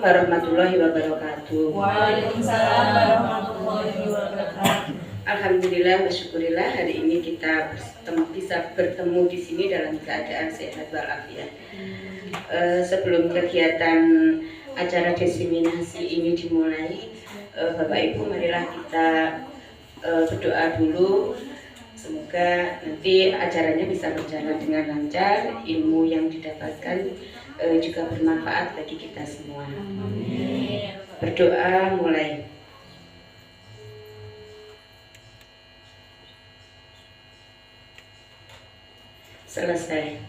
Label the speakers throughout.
Speaker 1: warahmatullahi wabarakatuh.
Speaker 2: Waalaikumsalam warahmatullahi wabarakatuh.
Speaker 1: Alhamdulillah wa syukurillah hari ini kita bisa bertemu di sini dalam keadaan sehat walafiat. Sebelum kegiatan acara diseminasi ini dimulai, Bapak Ibu marilah kita berdoa dulu. Semoga nanti acaranya bisa berjalan dengan lancar, ilmu yang didapatkan juga bermanfaat bagi kita semua. Berdoa mulai. Selesai.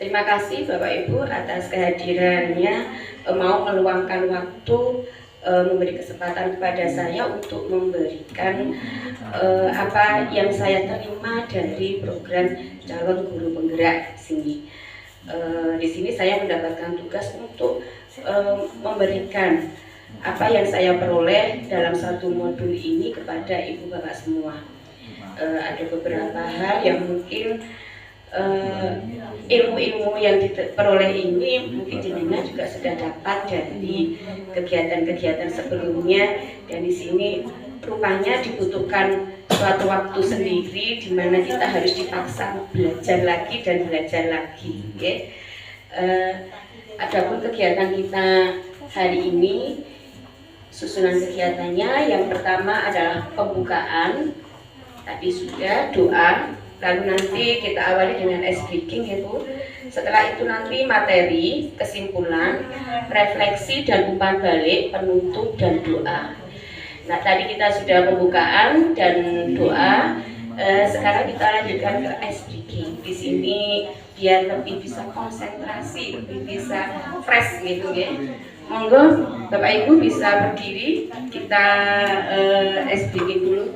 Speaker 1: Terima kasih Bapak Ibu atas kehadirannya, mau meluangkan waktu, memberi kesempatan kepada saya untuk memberikan apa yang saya terima dari program calon guru penggerak sini. Di sini saya mendapatkan tugas untuk memberikan apa yang saya peroleh dalam satu modul ini kepada ibu bapak semua. Ada beberapa hal yang mungkin ilmu-ilmu yang diperoleh ini mungkin jenengan juga sudah dapat dari kegiatan-kegiatan sebelumnya, dan di sini rupanya dibutuhkan suatu waktu sendiri di mana kita harus dipaksa belajar lagi dan belajar lagi. Adapun kegiatan kita hari ini, susunan kegiatannya yang pertama adalah pembukaan, tadi sudah doa. Lalu nanti kita awali dengan ice breaking ya Bu. Setelah itu nanti materi, kesimpulan, refleksi dan umpan balik, penutup dan doa. Nah tadi kita sudah pembukaan dan doa. Sekarang kita lanjutkan ke ice breaking. Di sini biar lebih bisa konsentrasi, lebih bisa fresh gitu ya. Monggo Bapak Ibu bisa berdiri, kita ice breaking dulu.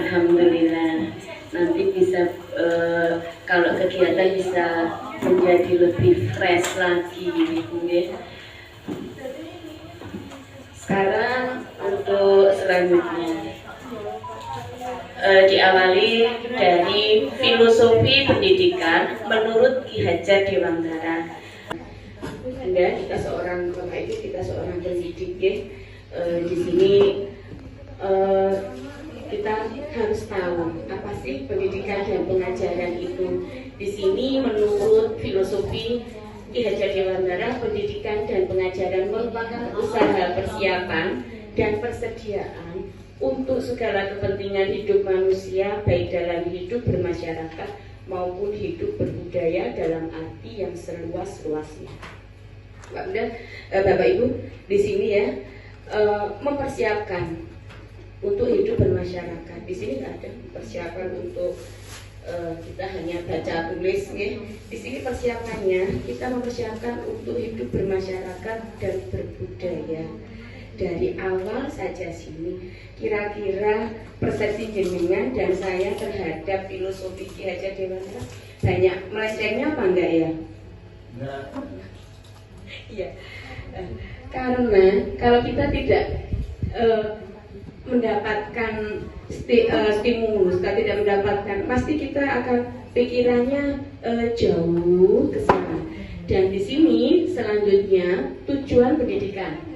Speaker 1: Alhamdulillah. Nanti bisa kalau kegiatan bisa menjadi lebih fresh lagi gitu ya. Sekarang untuk selanjutnya diawali dari filosofi pendidikan menurut Ki Hajar Dewantara. Anda kita seorang bapak ibu, kita seorang pendidik ya. Di sini kita harus tahu apa sih pendidikan dan pengajaran itu. Di sini menurut filosofi Ki Hajar Dewantara, pendidikan dan pengajaran merupakan usaha persiapan dan persediaan untuk segala kepentingan hidup manusia, baik dalam hidup bermasyarakat maupun hidup berbudaya dalam arti yang seluas-luasnya. Bapak Ibu, di sini ya mempersiapkan untuk hidup bermasyarakat. Di sini nggak ada persiapan untuk kita hanya baca tulis ya. Di sini persiapannya kita mempersiapkan untuk hidup bermasyarakat dan berbudaya. Dari awal saja sini, kira-kira persepsi jenengan dan saya terhadap filosofi Ki Hajar Dewantara banyak melencengnya apa enggak ya? Enggak. Iya. Karena kalau kita tidak mendapatkan stimulus, kita tidak mendapatkan, pasti kita akan pikirannya jauh ke sana. Dan di sini selanjutnya tujuan pendidikan.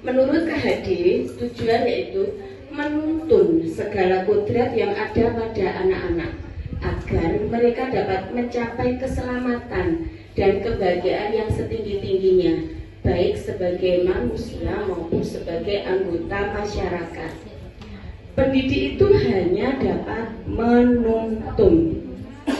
Speaker 1: Menurut KHD, tujuan yaitu menuntun segala kodrat yang ada pada anak-anak agar mereka dapat mencapai keselamatan dan kebahagiaan yang setinggi-tingginya, baik sebagai manusia maupun sebagai anggota masyarakat. Pendidik itu hanya dapat menuntun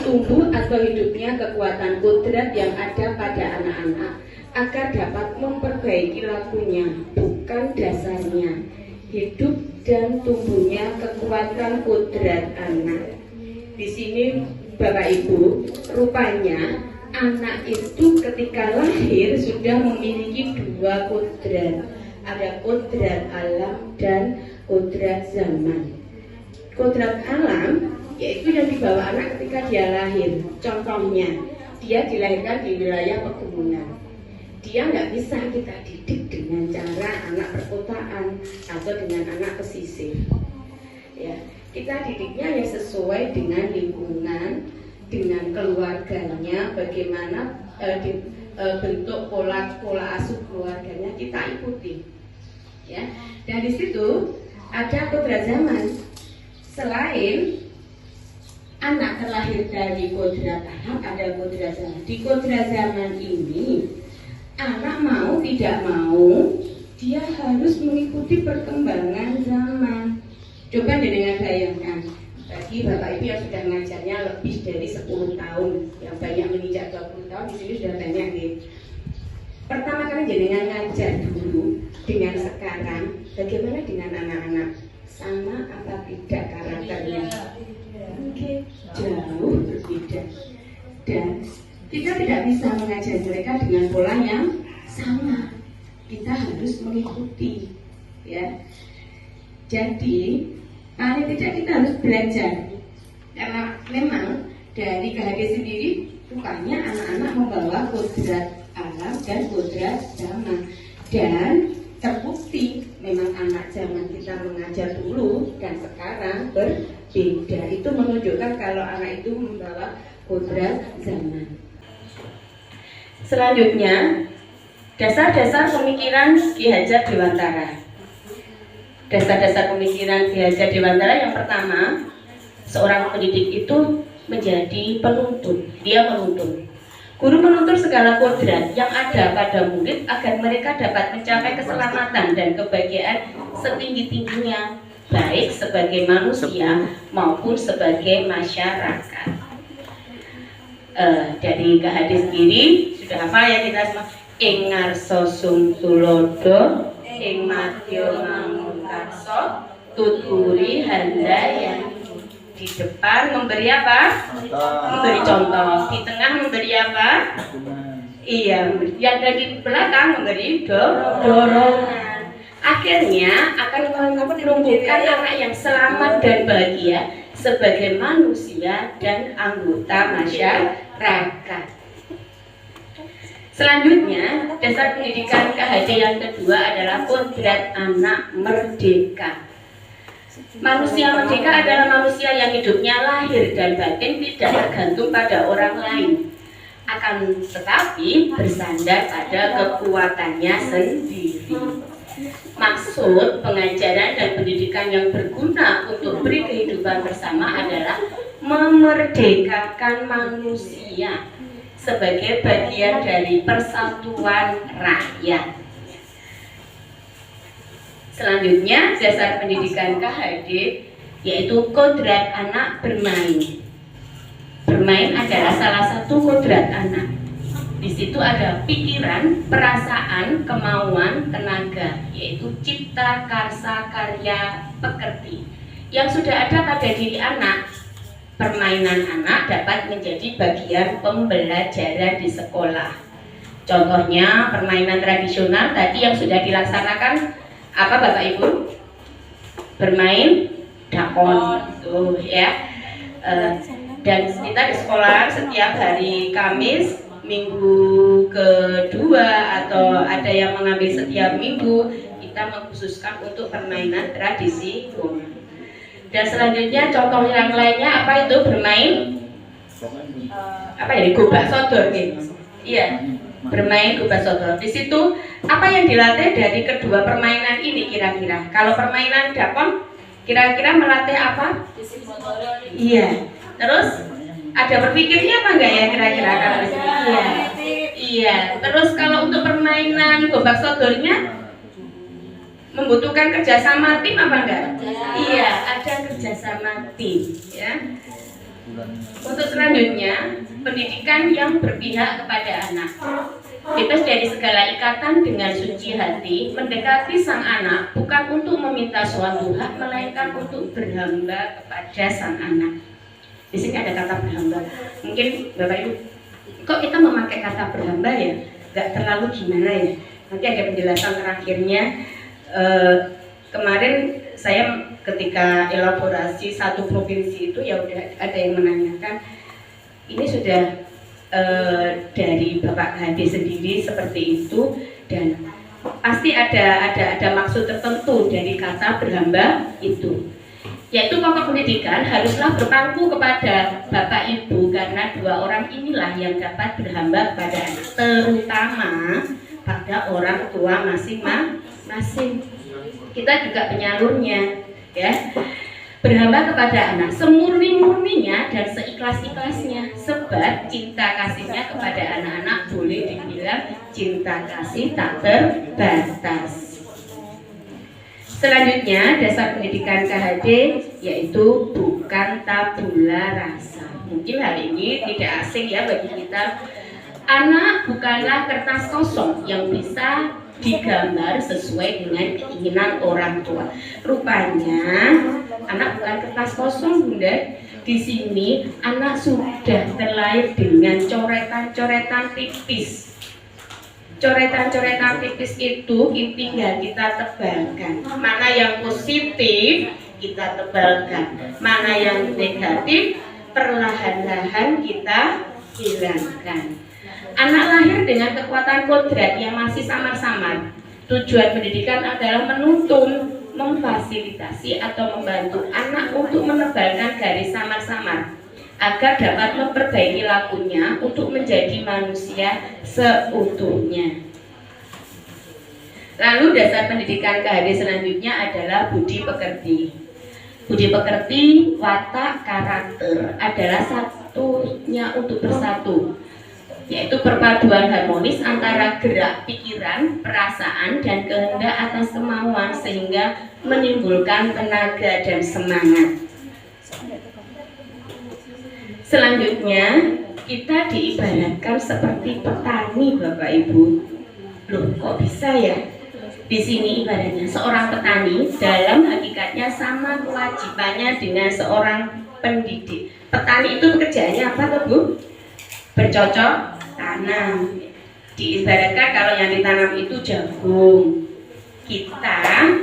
Speaker 1: tumbuh atau hidupnya kekuatan kodrat yang ada pada anak-anak agar dapat memperbaiki lakunya, bukan dasarnya. Hidup dan tumbuhnya kekuatan kodrat anak. Di sini Bapak Ibu, rupanya anak itu ketika lahir sudah memiliki dua kodrat. Ada kodrat alam dan kodrat zaman. Kodrat alam yaitu yang dibawa anak ketika dia lahir. Contohnya, dia dilahirkan di wilayah pegunungan. Dia nggak bisa kita didik dengan cara anak perkotaan atau dengan anak pesisir. Ya, kita didiknya yang sesuai dengan lingkungan, dengan keluarganya, bagaimana bentuk pola asuh keluarganya kita ikuti. Ya, dan di situ ada kodrat zaman. Selain anak terlahir dari kodrat alam, ada kodrat zaman. Di kodrat zaman ini, anak mau tidak mau, dia harus mengikuti perkembangan zaman. Coba dengan bayangkan, bagi Bapak Ibu yang sudah ngajarnya lebih dari 10 tahun, yang banyak menginjak 20 tahun, di sini sudah banyak nih. Pertama kali jenengan ngajar dulu dengan sekarang, bagaimana dengan anak-anak? Sama apa tidak karakternya? Mungkin jauh berbeda. Dan kita tidak bisa mengajar mereka dengan pola yang sama. Kita harus mengikuti, ya. Jadi paling tidak kita harus belajar, karena memang dari KHD sendiri bukannya anak-anak membawa kodrat alam dan kodrat zaman, dan terbukti memang anak zaman kita mengajar dulu dan sekarang berbeda. Itu menunjukkan kalau anak itu membawa kodrat zaman. Selanjutnya, dasar-dasar pemikiran Ki Hajar Dewantara. Dasar-dasar pemikiran Ki Hajar Dewantara yang pertama, seorang pendidik itu menjadi penuntun. Dia menuntun. Guru menuntun segala kodrat yang ada pada murid agar mereka dapat mencapai keselamatan dan kebahagiaan setinggi-tingginya, baik sebagai manusia maupun sebagai masyarakat. Dari KHD sendiri sudah hafal ya kita semua. Ing ngarsa sung tulodo, ing madya mangunkarsa, tuturi handayani. Di depan memberi apa? Memberi contoh. Di tengah memberi apa? Iya. Yang dari belakang memberi dorongan. Akhirnya akan menumbuhkan anak yang selamat dan bahagia sebagai manusia dan anggota masyarakat. Selanjutnya, dasar pendidikan KHD yang kedua adalah kodrat anak merdeka. Manusia merdeka adalah manusia yang hidupnya lahir dan batin tidak tergantung pada orang lain, akan tetapi bersandar pada kekuatannya sendiri. Maksud pengajaran dan pendidikan yang berguna untuk beri kehidupan bersama adalah memerdekakan manusia sebagai bagian dari persatuan rakyat. Selanjutnya, dasar pendidikan KHD yaitu kodrat anak bermain. Bermain adalah salah satu kodrat anak. Di situ ada pikiran, perasaan, kemauan, tenaga, yaitu cipta, karsa, karya, pekerti yang sudah ada pada diri anak. Permainan anak dapat menjadi bagian pembelajaran di sekolah. Contohnya permainan tradisional tadi yang sudah dilaksanakan apa Bapak Ibu? Bermain dakon, tuh ya. Dan kita di sekolah setiap hari Kamis, minggu kedua atau ada yang mengambil setiap minggu, kita mengkhususkan untuk permainan tradisi. Dan selanjutnya contoh yang lainnya apa itu bermain? Apa ya? Gobak sodor gitu. Iya, bermain gobak sodor. Di situ apa yang dilatih dari kedua permainan ini kira-kira? Kalau permainan dakon kira-kira melatih apa? Iya. Terus ada berpikirnya apa enggak ya kira-kira kalau di sini? Iya. Iya. Terus kalau untuk permainan gobak sodornya membutuhkan kerjasama tim apa enggak? Iya, ada kerjasama tim ya. Untuk selanjutnya, pendidikan yang berpihak kepada anak. Bebas dari segala ikatan dengan suci hati, mendekati sang anak bukan untuk meminta suatu hak, melainkan untuk berhamba kepada sang anak. Di sini ada kata berhamba. Mungkin Bapak Ibu, kok kita memakai kata berhamba ya? Gak terlalu gimana ya? Nanti ada penjelasan terakhirnya. Kemarin saya ketika elaborasi satu provinsi itu ya udah ada yang menanyakan ini sudah dari Bapak Hadi sendiri seperti itu, dan pasti ada maksud tertentu dari kata berhamba itu, yaitu pokok pendidikan haruslah berpangku kepada Bapak Ibu karena dua orang inilah yang dapat berhamba kepada anak, terutama pada orang tua masing-masing. Kita juga penyalurnya ya. Berhamba kepada anak semurni-murninya dan seikhlas-ikhlasnya, sebab cinta kasihnya kepada anak-anak boleh dibilang cinta kasih tak terbatas. Selanjutnya, dasar pendidikan KHD yaitu bukan tabula rasa. Mungkin hal ini tidak asing ya bagi kita. Anak bukanlah kertas kosong yang bisa digambar sesuai dengan keinginan orang tua. Rupanya anak bukan kertas kosong, Bunda. Di sini anak sudah terlahir dengan coretan-coretan tipis. Coretan-coretan tipis itu tinggal kita tebalkan. Mana yang positif kita tebalkan, mana yang negatif perlahan-lahan kita hilangkan. Anak lahir dengan kekuatan kodrat yang masih samar-samar. Tujuan pendidikan adalah menuntun, memfasilitasi atau membantu anak untuk menebalkan garis samar-samar agar dapat memperbaiki lakunya untuk menjadi manusia seutuhnya. Lalu dasar pendidikan KHD selanjutnya adalah budi pekerti. Budi pekerti, watak, karakter adalah satunya untuk bersatu, yaitu perpaduan harmonis antara gerak pikiran, perasaan, dan kehendak atas kemauan sehingga menimbulkan tenaga dan semangat. Selanjutnya, kita diibaratkan seperti petani, Bapak Ibu. Loh, kok bisa ya? Di sini ibaratnya seorang petani dalam hakikatnya sama kewajibannya dengan seorang pendidik. Petani itu pekerjaannya apa tuh, Bu? Bercocok tanam. Diibaratkan kalau yang ditanam itu jagung, Kita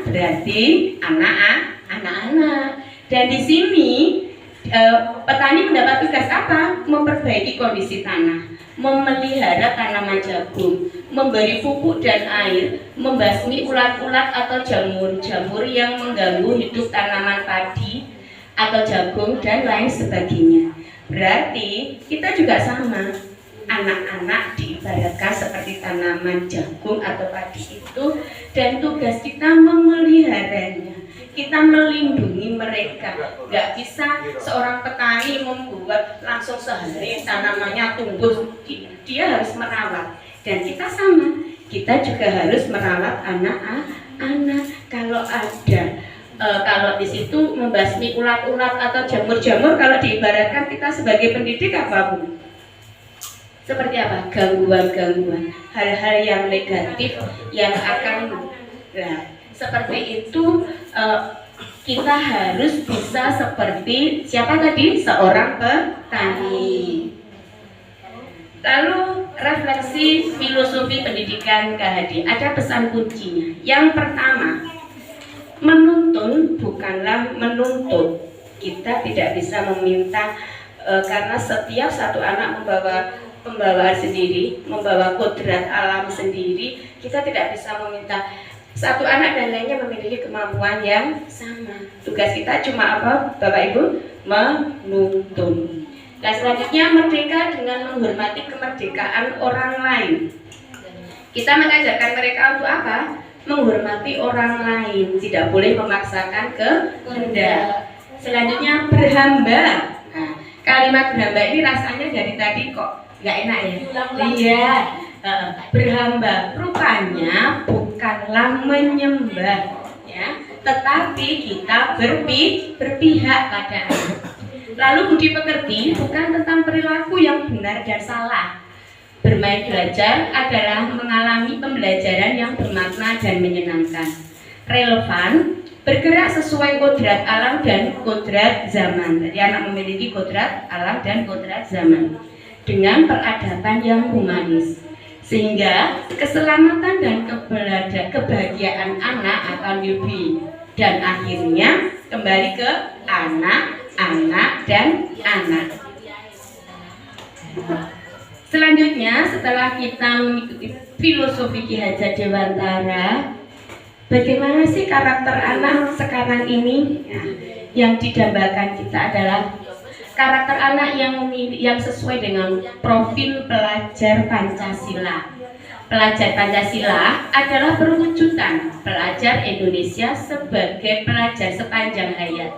Speaker 1: berarti anak-anak. Dan di sini petani mendapat tugas apa? Memperbaiki kondisi tanah, memelihara tanaman jagung, memberi pupuk dan air, membasmi ulat-ulat atau jamur-jamur yang mengganggu hidup tanaman padi atau jagung dan lain sebagainya. Berarti kita juga sama. Anak-anak diibaratkan seperti tanaman jagung atau padi itu, dan tugas kita memeliharanya, kita melindungi mereka. Gak bisa seorang petani membuat langsung sehari tanamannya tumbuh, dia harus merawat. Dan kita sama, kita juga harus merawat anak-anak. Kalau ada kalau di situ membasmi ulat-ulat atau jamur-jamur, kalau diibaratkan kita sebagai pendidik apa, Bu? Seperti apa? Gangguan-gangguan, hal-hal yang negatif yang akan, nah, seperti itu. Kita harus bisa seperti siapa tadi? Seorang petani. Lalu refleksi filosofi pendidikan KHD, ada pesan kuncinya. Yang pertama, menuntun bukanlah menuntut. Kita tidak bisa meminta, karena setiap satu anak membawa pembawaan sendiri, membawa kodrat alam sendiri. Kita tidak bisa meminta satu anak dan lainnya memiliki kemampuan yang sama. Tugas kita cuma apa, Bapak Ibu? Menuntun. Nah, selanjutnya merdeka dengan menghormati kemerdekaan orang lain. Kita mengajarkan mereka untuk apa? Menghormati orang lain, tidak boleh memaksakan kehendak. Selanjutnya berhamba. Nah, kalimat berhamba ini rasanya dari tadi kok nggak enak ya? Iya, berhamba rupanya bukanlah menyembah, ya, tetapi kita berpihak pada anak. Lalu budi pekerti bukan tentang perilaku yang benar dan salah. Bermain belajar adalah mengalami pembelajaran yang bermakna dan menyenangkan. Relevan, bergerak sesuai kodrat alam dan kodrat zaman. Jadi anak memiliki kodrat alam dan kodrat zaman dengan peradaban yang humanis, sehingga keselamatan dan kebahagiaan anak akan lebih, dan akhirnya kembali ke anak dan anak. Selanjutnya, setelah kita mengikuti filosofi Ki Hajar Dewantara, bagaimana sih karakter anak sekarang ini? Nah, yang didambakan kita adalah karakter anak yang sesuai dengan profil pelajar Pancasila. Pelajar Pancasila adalah perwujudan pelajar Indonesia sebagai pelajar sepanjang hayat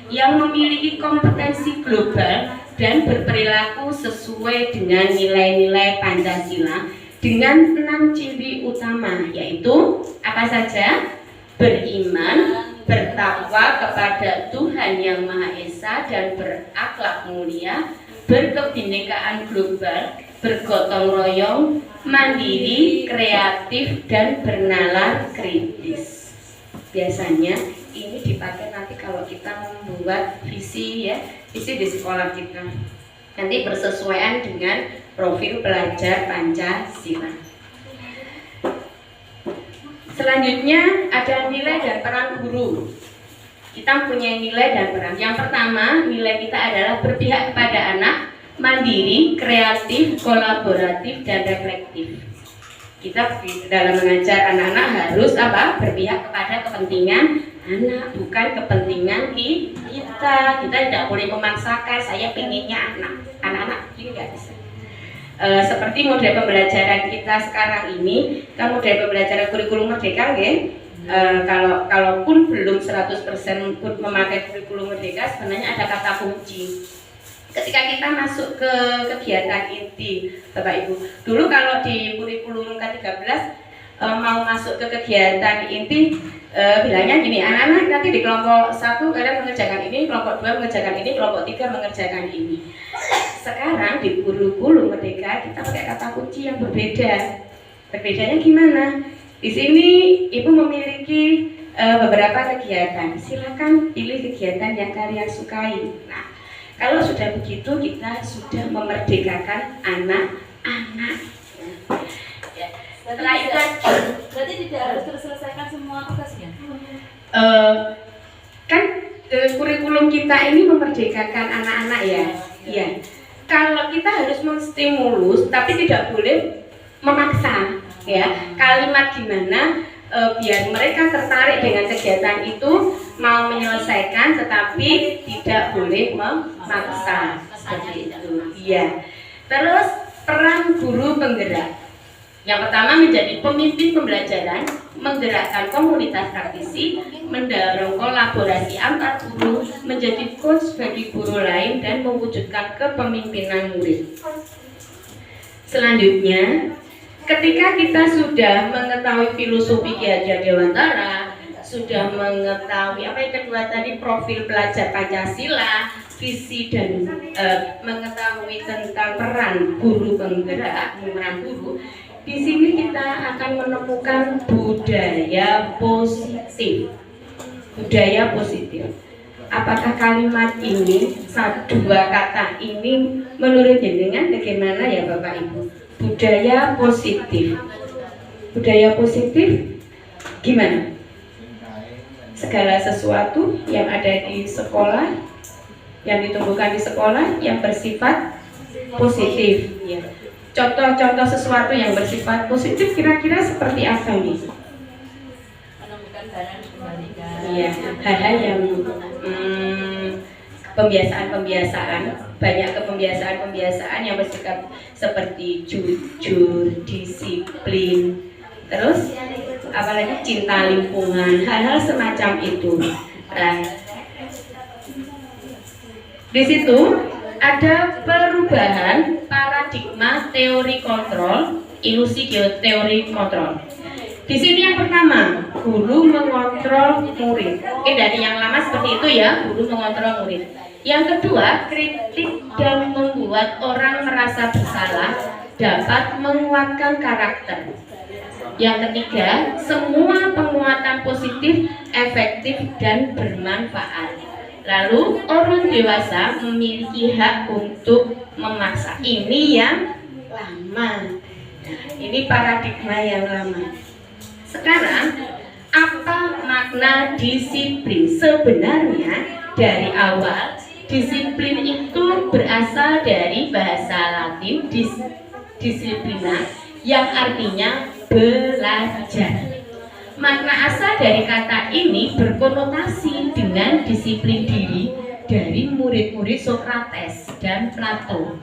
Speaker 1: yang memiliki kompetensi global dan berperilaku sesuai dengan nilai-nilai Pancasila dengan 6 ciri utama, yaitu apa saja? Beriman, bertakwa kepada Tuhan Yang Maha Esa dan berakhlak mulia, berkebinekaan global, bergotong royong, mandiri, kreatif, dan bernalar kritis. Biasanya ini dipakai nanti kalau kita membuat visi, ya, visi di sekolah kita. Nanti bersesuaian dengan profil pelajar Pancasila. Selanjutnya ada nilai dan peran guru. Kita punya nilai dan peran. Yang pertama, nilai kita adalah berpihak kepada anak, mandiri, kreatif, kolaboratif, dan reflektif. Kita dalam mengajar anak-anak harus apa? Berpihak kepada kepentingan anak, bukan kepentingan kita. Kita tidak boleh memaksakan, saya pengennya anak-anak ini nggak bisa. Seperti model pembelajaran kita sekarang ini, kan model pembelajaran kurikulum merdeka, ya. Kalaupun belum 100% memakai kurikulum merdeka, sebenarnya ada kata kunci. Ketika kita masuk ke kegiatan inti, Bapak Ibu, dulu kalau di kurikulum ke-13 mau masuk ke kegiatan inti, bilangnya gini, anak-anak nanti di kelompok 1 kalian mengerjakan ini, kelompok 2 mengerjakan ini, kelompok 3 mengerjakan ini. Sekarang di kurikulum merdeka kita pakai kata kunci yang berbeda. Berbedanya gimana? Di sini Ibu memiliki beberapa kegiatan. Silakan pilih kegiatan yang kalian sukai. Nah, kalau sudah begitu kita sudah memerdekakan anak-anak. Ya. Setelah itu
Speaker 2: Berarti tidak harus terselesaikan semua tugasnya.
Speaker 1: Kan kurikulum kita ini memerdekakan anak-anak ya. Iya. Kalau kita harus menstimulus, tapi tidak boleh memaksa, ya. Kalimat gimana biar mereka tertarik dengan kegiatan itu, mau menyelesaikan, tetapi tidak boleh memaksa. Seperti itu. Iya. Terus peran guru penggerak. Yang pertama menjadi pemimpin pembelajaran, menggerakkan komunitas praktisi, mendorong kolaborasi antar guru, menjadi coach bagi guru lain, dan mewujudkan kepemimpinan murid. Selanjutnya, ketika kita sudah mengetahui filosofi Ki Hajar Dewantara, sudah mengetahui apa yang kedua tadi, profil pelajar Pancasila, visi dan mengetahui tentang peran guru penggerak, peran guru. Di sini kita akan menemukan budaya positif. Budaya positif. Apakah kalimat ini, dua kata ini menurut jenengan bagaimana ya Bapak Ibu? Budaya positif. Budaya positif gimana? Segala sesuatu yang ada di sekolah, yang ditumbuhkan di sekolah yang bersifat positif, ya. Contoh-contoh sesuatu yang bersifat positif kira-kira seperti apa nih?
Speaker 2: Menemukan barang dikembalikan.
Speaker 1: Iya, hal-hal yang pembiasaan-pembiasaan, banyak kebiasaan-pembiasaan yang bersikap seperti jujur, disiplin, terus apalagi cinta lingkungan, hal-hal semacam itu. Nah, di situ ada perubahan paradigma teori kontrol, ilusi teori kontrol. Di sini yang pertama, guru mengontrol murid. Oke, dari yang lama seperti itu ya, guru mengontrol murid. Yang kedua, kritik dan membuat orang merasa bersalah dapat menguatkan karakter. Yang ketiga, semua penguatan positif, efektif dan bermanfaat. Lalu orang dewasa memiliki hak untuk memaksa. Ini yang lama. Nah, ini paradigma yang lama. Sekarang, apa makna disiplin? Sebenarnya dari awal disiplin itu berasal dari bahasa Latin disiplina, yang artinya belajar. Makna asal dari kata ini berkonotasi dengan disiplin diri dari murid-murid Sokrates dan Plato.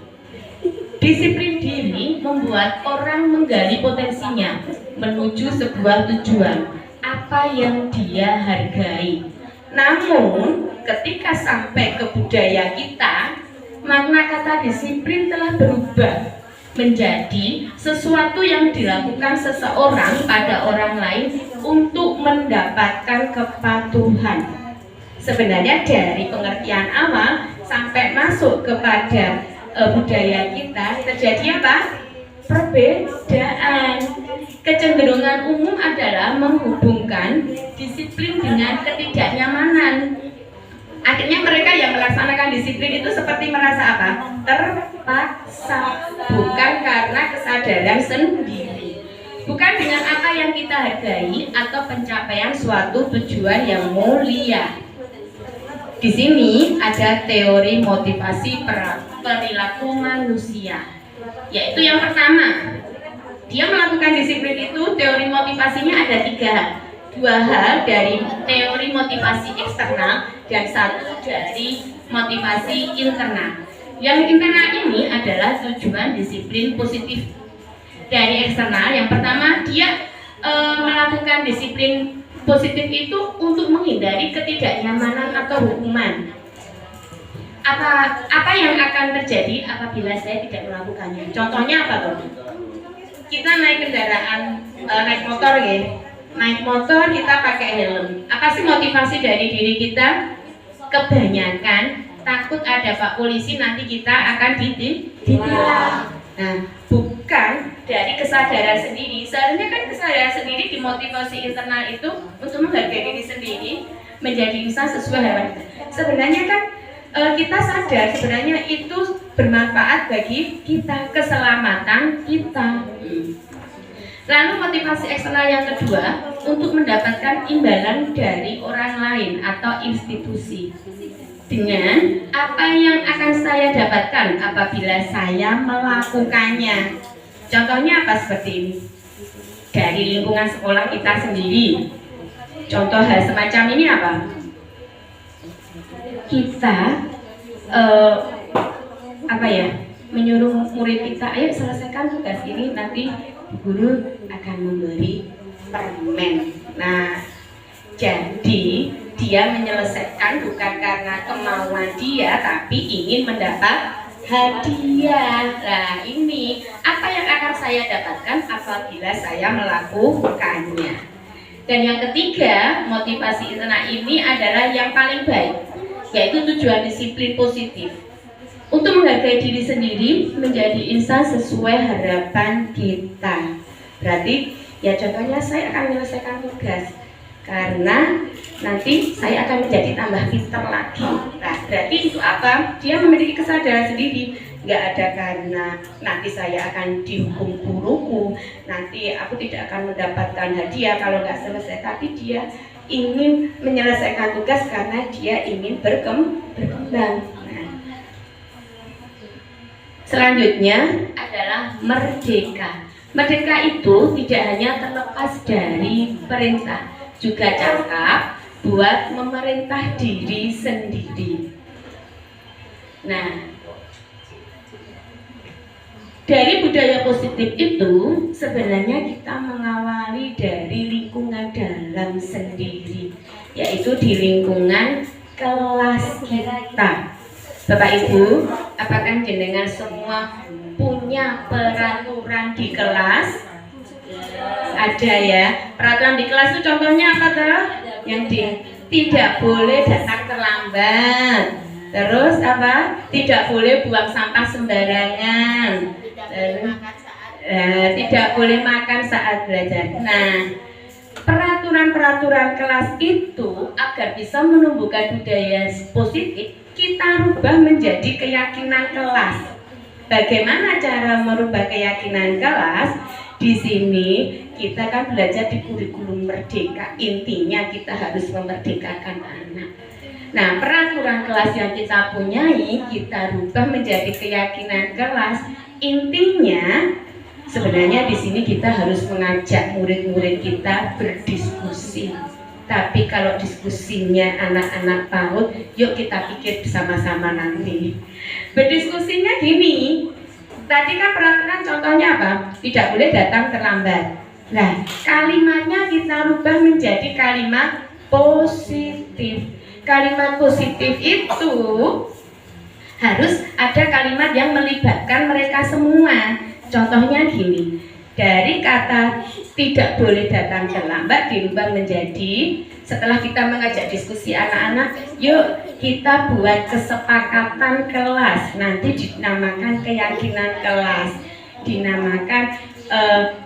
Speaker 1: Disiplin diri membuat orang menggali potensinya menuju sebuah tujuan, apa yang dia hargai. Namun, ketika sampai ke budaya kita, makna kata disiplin telah berubah menjadi sesuatu yang dilakukan seseorang pada orang lain untuk mendapatkan kepatuhan. Sebenarnya dari pengertian awal sampai masuk kepada budaya kita terjadi apa? Perbedaan. Kecenderungan umum adalah menghubungkan disiplin dengan ketidaknyamanan. Akhirnya mereka yang melaksanakan disiplin itu seperti merasa apa? Terpaksa, bukan karena kesadaran sendiri, bukan dengan apa yang kita hargai atau pencapaian suatu tujuan yang mulia. Di sini ada teori motivasi perilaku manusia, yaitu yang pertama, dia melakukan disiplin itu teori motivasinya ada dua hal dari teori motivasi eksternal dan satu dari motivasi internal. Yang internal ini adalah tujuan disiplin positif. Dari eksternal, yang pertama dia melakukan disiplin positif itu untuk menghindari ketidaknyamanan atau hukuman. Apa yang akan terjadi apabila saya tidak melakukannya? Contohnya apa tuh? Kita naik kendaraan, naik motor ya. Naik motor kita pakai helm. Apa sih motivasi dari diri kita? Kebanyakan takut ada Pak Polisi nanti kita akan ditilang. Nah, bukan dari kesadaran sendiri. Seharusnya kan kesadaran sendiri dimotivasi internal itu untuk menghargai diri sendiri, menjadi insan sesuai harapan kita. Sebenarnya kan kita sadar sebenarnya itu bermanfaat bagi kita, keselamatan kita. Lalu motivasi eksternal yang kedua, untuk mendapatkan imbalan dari orang lain atau institusi. Dengan apa yang akan saya dapatkan apabila saya melakukannya. Contohnya apa seperti ini? Dari lingkungan sekolah kita sendiri. Contoh hal semacam ini apa? Kita menyuruh murid kita, ayo selesaikan tugas ini, nanti guru akan memberi permen. Nah, jadi dia menyelesaikan bukan karena kemauan dia, tapi ingin mendapat hadiah. Nah, ini apa yang akan saya dapatkan apabila saya melakukannya. Dan yang ketiga, motivasi internal ini adalah yang paling baik, yaitu tujuan disiplin positif. Untuk menghargai diri sendiri, menjadi insan sesuai harapan kita. Berarti, ya contohnya saya akan menyelesaikan tugas karena nanti saya akan menjadi tambah pintar lagi. Nah, berarti itu apa? Dia memiliki kesadaran sendiri. Nggak ada karena nanti saya akan dihukum guruku, nanti aku tidak akan mendapatkan hadiah kalau nggak selesai. Tapi dia ingin menyelesaikan tugas karena dia ingin berkembang. Selanjutnya adalah merdeka. Merdeka itu tidak hanya terlepas dari perintah, juga cakap buat memerintah diri sendiri. Nah, dari budaya positif itu sebenarnya kita mengawali dari lingkungan dalam sendiri, yaitu di lingkungan kelas kita. Bapak Ibu, apakah jenengan semua punya peraturan di kelas? Ada ya. Peraturan di kelas itu contohnya apa tuh? Yang tidak boleh datang terlambat. Terus apa? Tidak boleh buang sampah sembarangan. Tidak boleh makan saat belajar. Nah, peraturan-peraturan kelas itu agar bisa menumbuhkan budaya positif, kita rubah menjadi keyakinan kelas. Bagaimana cara merubah keyakinan kelas? Di sini kita kan belajar di kurikulum merdeka. Intinya kita harus memerdekakan anak. Nah, peraturan kelas yang kita punyai kita rubah menjadi keyakinan kelas. Intinya sebenarnya di sini kita harus mengajak murid-murid kita berdiskusi. Tapi kalau diskusinya anak-anak PAUD, yuk kita pikir bersama-sama nanti. Berdiskusinya gini, tadi kan peraturan contohnya apa? Tidak boleh datang terlambat. Nah, kalimatnya kita rubah menjadi kalimat positif. Kalimat positif itu harus ada kalimat yang melibatkan mereka semua. Contohnya gini, dari kata tidak boleh datang terlambat dirubah menjadi, setelah kita mengajak diskusi anak-anak, yuk kita buat kesepakatan kelas, nanti dinamakan keyakinan kelas, dinamakan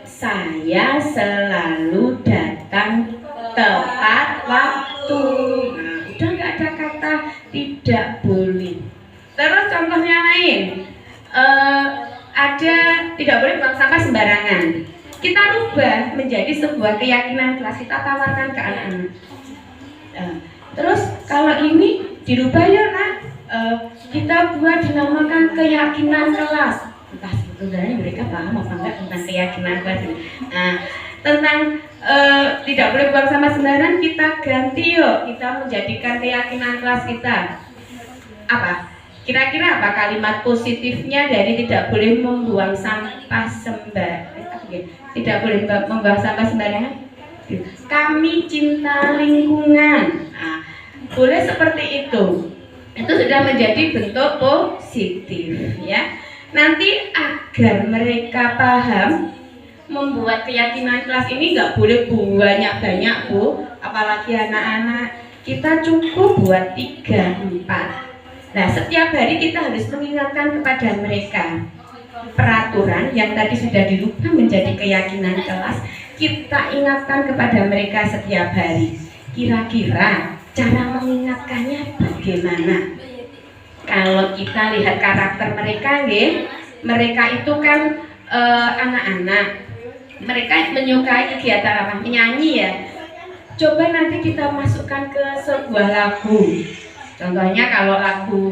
Speaker 1: saya selalu datang tepat waktu. Nah, udah nggak ada kata tidak boleh. Terus contohnya lain, ada tidak boleh buang sampah sembarangan. Kita rubah menjadi sebuah keyakinan kelas, kita tawarkan ke anak-anak. Terus kalau ini dirubah ya nak, kita buat dinamakan keyakinan kelas. Entah sebenarnya mereka paham apa enggak tentang keyakinan kelas ini. Nah, tentang tidak boleh buang sampah sembarangan kita ganti yuk, kita menjadikan keyakinan kelas kita apa? Kira-kira apa kalimat positifnya dari tidak boleh membuang sampah sembarangan? Tidak boleh membuang sampah sembarangan. Kami cinta lingkungan. Nah, boleh seperti itu. Itu sudah menjadi bentuk positif, ya. Nanti agar mereka paham, membuat keyakinan kelas ini nggak boleh banyak-banyak, Bu. Apalagi anak-anak. Kita cukup buat 3-4. Nah, setiap hari kita harus mengingatkan kepada mereka peraturan yang tadi sudah dirubah menjadi keyakinan kelas. Kita ingatkan kepada mereka setiap hari. Kira-kira cara mengingatkannya bagaimana? Kalau kita lihat karakter mereka, mereka itu kan anak-anak mereka menyukai kegiatan apa? Menyanyi ya. Coba nanti kita masukkan ke sebuah lagu. Contohnya kalau lagu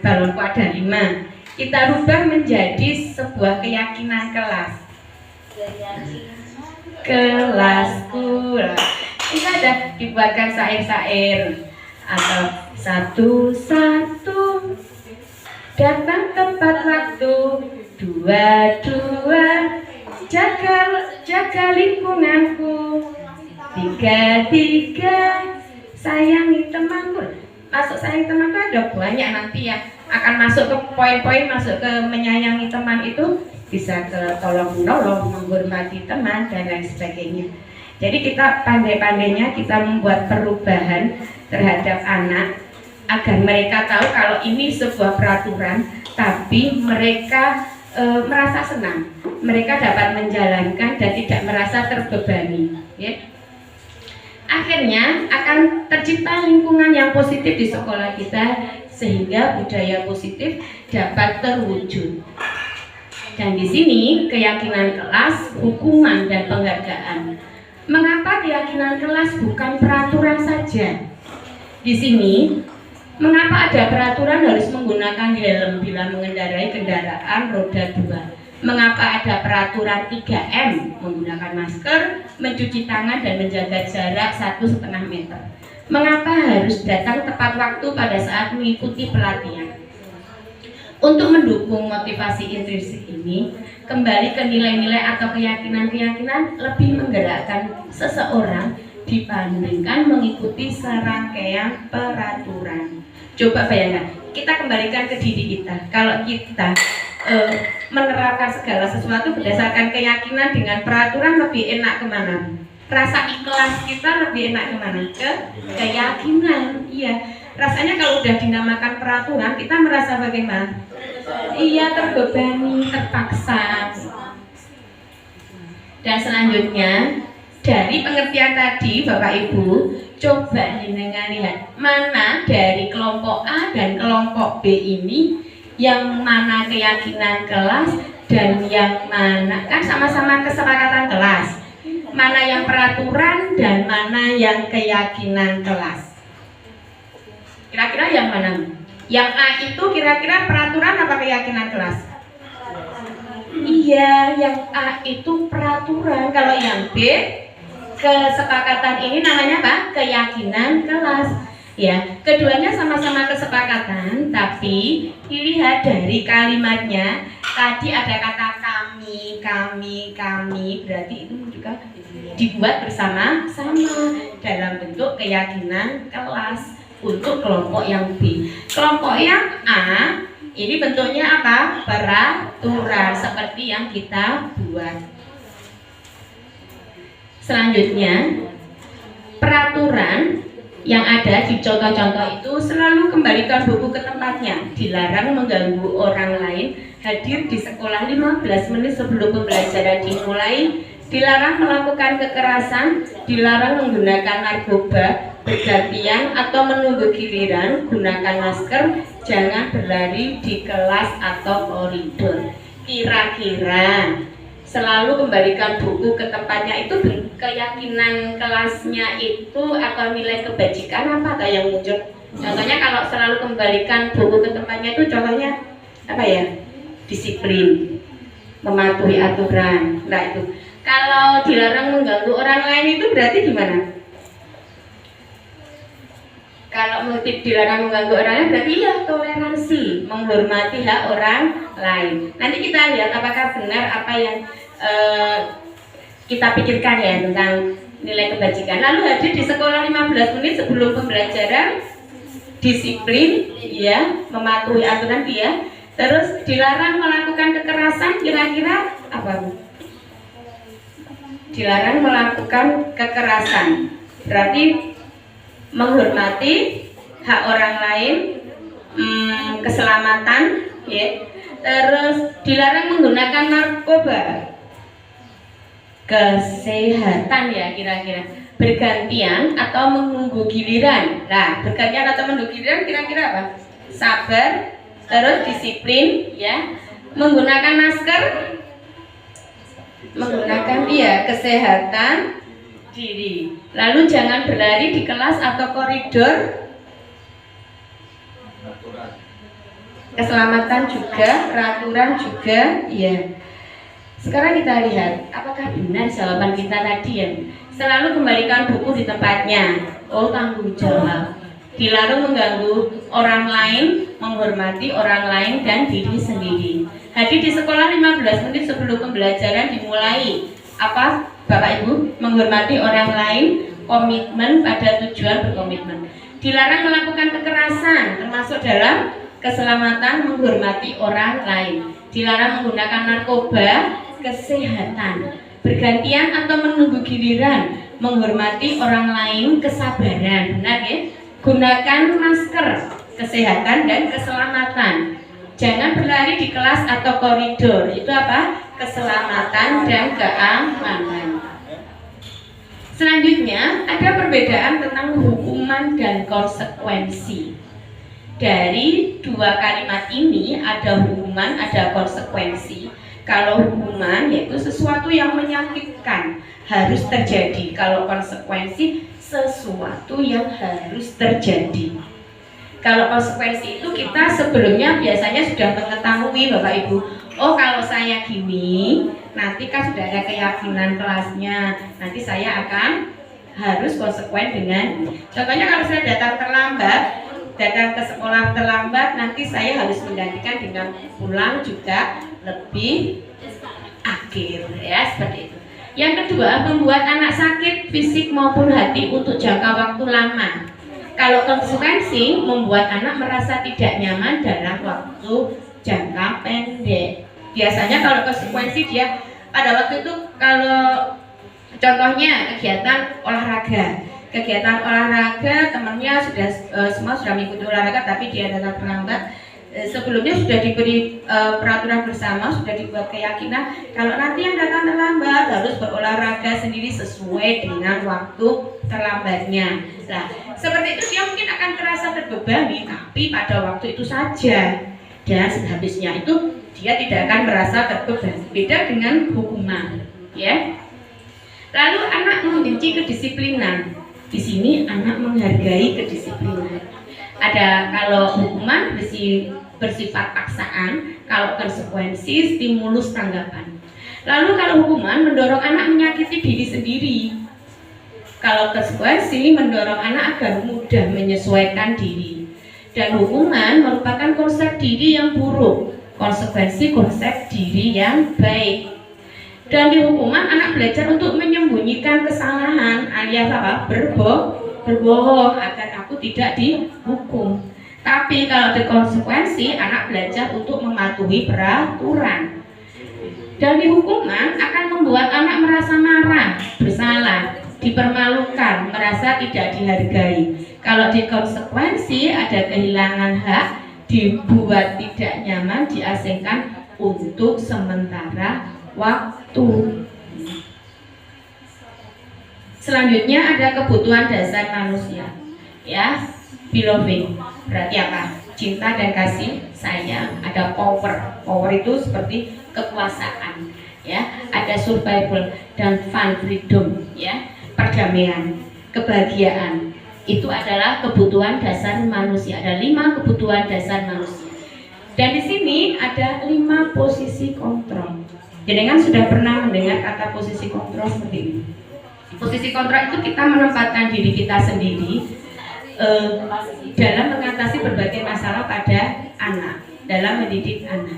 Speaker 1: Balonku Ada 5, kita rubah menjadi sebuah keyakinan kelas. Kelasku. Kita ada dibuatkan syair-syair atau satu-satu datang tepat waktu, dua-dua jaga lingkunganku, tiga-tiga sayangi temanku. Masuk sayangi temanku ada banyak nanti ya, akan masuk ke poin-poin, masuk ke menyayangi teman itu bisa ke tolong menolong, menghormati teman dan lain sebagainya. Jadi kita pandai-pandainya kita membuat perubahan terhadap anak agar mereka tahu kalau ini sebuah peraturan, tapi mereka merasa senang, mereka dapat menjalankan dan tidak merasa terbebani. Ya. Akhirnya akan tercipta lingkungan yang positif di sekolah kita sehingga budaya positif dapat terwujud. Dan di sini keyakinan kelas, hukuman dan penghargaan. Mengapa keyakinan kelas bukan peraturan saja? Di sini, mengapa ada peraturan harus menggunakan helm bila mengendarai kendaraan roda 2? Mengapa ada peraturan 3M, menggunakan masker, mencuci tangan dan menjaga jarak 1,5 meter? Mengapa harus datang tepat waktu pada saat mengikuti pelatihan? Untuk mendukung motivasi intrinsik ini, kembali ke nilai-nilai atau keyakinan-keyakinan lebih menggerakkan seseorang dibandingkan mengikuti serangkaian peraturan. Coba bayangkan, kita kembalikan ke diri kita. Kalau kita menerapkan segala sesuatu berdasarkan keyakinan dengan peraturan, lebih enak kemana? Rasa ikhlas kita lebih enak kemana? Ke keyakinan. Iya. Rasanya kalau udah dinamakan peraturan, kita merasa bagaimana? Iya, terbebani, terpaksa. Dan selanjutnya, dari pengertian tadi Bapak Ibu, coba jenengan lihat mana dari kelompok A dan kelompok B ini yang mana keyakinan kelas dan yang mana, kan sama-sama kesepakatan kelas, mana yang peraturan dan mana yang keyakinan kelas. Kira-kira yang mana? Yang A itu kira-kira peraturan apa keyakinan kelas? Iya, yang A itu peraturan. Kalau yang B, kesepakatan ini namanya apa? Keyakinan kelas. Ya, keduanya sama-sama kesepakatan, tapi dilihat dari kalimatnya. Tadi ada kata kami, berarti itu juga dibuat bersama-sama dalam bentuk keyakinan kelas. Untuk kelompok yang B. Kelompok yang A ini bentuknya apa? Peraturan seperti yang kita buat. Selanjutnya, peraturan yang ada di contoh-contoh itu selalu kembalikan buku ke tempatnya. Dilarang mengganggu orang lain, hadir di sekolah 15 menit sebelum pembelajaran dimulai, dilarang melakukan kekerasan, dilarang menggunakan narkoba bergantian atau menunggu giliran, gunakan masker, jangan berlari di kelas atau koridor. Kira-kira selalu kembalikan buku ke tempatnya itu keyakinan kelasnya itu atau nilai kebajikan apa yang muncul? Contohnya kalau selalu kembalikan buku ke tempatnya itu contohnya apa ya? Disiplin, mematuhi aturan. Nah itu. Kalau dilarang mengganggu orang lain itu berarti gimana? Kalau dilarang mengganggu orang lain berarti ya toleransi, menghormati hak orang lain. Nanti kita lihat apakah benar apa yang kita pikirkan ya tentang nilai kebajikan. Lalu hadir di sekolah 15 menit sebelum pembelajaran, disiplin, ya, mematuhi aturan dia. Terus dilarang melakukan kekerasan, kira-kira apa? Dilarang melakukan kekerasan, berarti menghormati hak orang lain, keselamatan, ya. Terus dilarang menggunakan narkoba, kesehatan ya kira-kira, bergantian atau menunggu giliran. Nah, bergantian atau menunggu giliran kira-kira apa? Sabar, terus disiplin, ya, menggunakan masker, menggunakan kesehatan diri. Lalu jangan berlari di kelas atau koridor. Keselamatan juga, peraturan juga, ya. Sekarang kita lihat apakah benar jawaban kita tadi ya. Selalu kembalikan buku di tempatnya. Oh, tanggung jawab. Dilarang mengganggu orang lain, menghormati orang lain dan diri sendiri. Hadir di sekolah 15 menit sebelum pembelajaran dimulai. Apa, Bapak Ibu? Menghormati orang lain, komitmen pada tujuan berkomitmen. Dilarang melakukan kekerasan, termasuk dalam keselamatan, menghormati orang lain. Dilarang menggunakan narkoba, kesehatan. Bergantian atau menunggu giliran, menghormati orang lain, kesabaran. Benar ya? Gunakan masker, kesehatan dan keselamatan. Jangan berlari di kelas atau koridor. Itu apa? Keselamatan dan keamanan. Selanjutnya ada perbedaan tentang hukuman dan konsekuensi. Dari dua kalimat ini ada hukuman, ada konsekuensi. Kalau hukuman yaitu sesuatu yang menyakitkan harus terjadi. Kalau konsekuensi sesuatu yang harus terjadi. Kalau konsekuensi itu kita sebelumnya biasanya sudah mengetahui Bapak Ibu. Oh, kalau saya gini, nanti kan sudah ada keyakinan kelasnya. Nanti saya akan harus konsekuen dengan. Contohnya kalau saya datang ke sekolah terlambat, nanti saya harus menggantikan dengan pulang juga lebih akhir, ya seperti itu. Yang kedua, membuat anak sakit fisik maupun hati untuk jangka waktu lama. Kalau konsekuensi, membuat anak merasa tidak nyaman dalam waktu jangka pendek. Biasanya kalau konsekuensi dia pada waktu itu, kalau contohnya kegiatan olahraga, temannya sudah semua sudah mengikuti olahraga, tapi dia datang terlambat. Sebelumnya sudah diberi peraturan bersama, sudah dibuat keyakinan kalau nanti yang datang terlambat harus berolahraga sendiri sesuai dengan waktu terlambatnya. Nah, seperti itu dia mungkin akan terasa terbebani, tapi pada waktu itu saja, dan sehabisnya itu dia tidak akan merasa terbebani. Beda dengan hukuman, ya. Lalu anak membenci kedisiplinan. Di sini anak menghargai kedisiplinan. Ada kalau hukuman bersifat paksaan, kalau konsekuensi stimulus tanggapan. Lalu kalau hukuman mendorong anak menyakiti diri sendiri. Kalau konsekuensi mendorong anak agar mudah menyesuaikan diri. Dan hukuman merupakan konsep diri yang buruk, konsekuensi konsep diri yang baik. Dan di hukuman anak belajar untuk menyembunyikan kesalahan alias apa? Berbohong agar aku tidak dihukum. Tapi kalau ada konsekuensi, anak belajar untuk mematuhi peraturan. Dan di hukuman akan membuat anak merasa marah, bersalah, dipermalukan, merasa tidak dihargai. Kalau di konsekuensi ada kehilangan hak, dibuat tidak nyaman, diasingkan untuk sementara waktu. Selanjutnya ada kebutuhan dasar manusia, ya, beloved, berarti apa? Cinta dan kasih sayang. Ada power itu seperti kekuasaan, ya. Ada survival dan fun, freedom, ya, perdamaian, kebahagiaan. Itu adalah kebutuhan dasar manusia. Ada 5 kebutuhan dasar manusia. Dan di sini ada 5 posisi kontrol. Jadi kan sudah pernah mendengar kata posisi kontrol seperti ini. Posisi kontrol itu kita menempatkan diri kita sendiri dalam mengatasi berbagai masalah pada anak, dalam mendidik anak.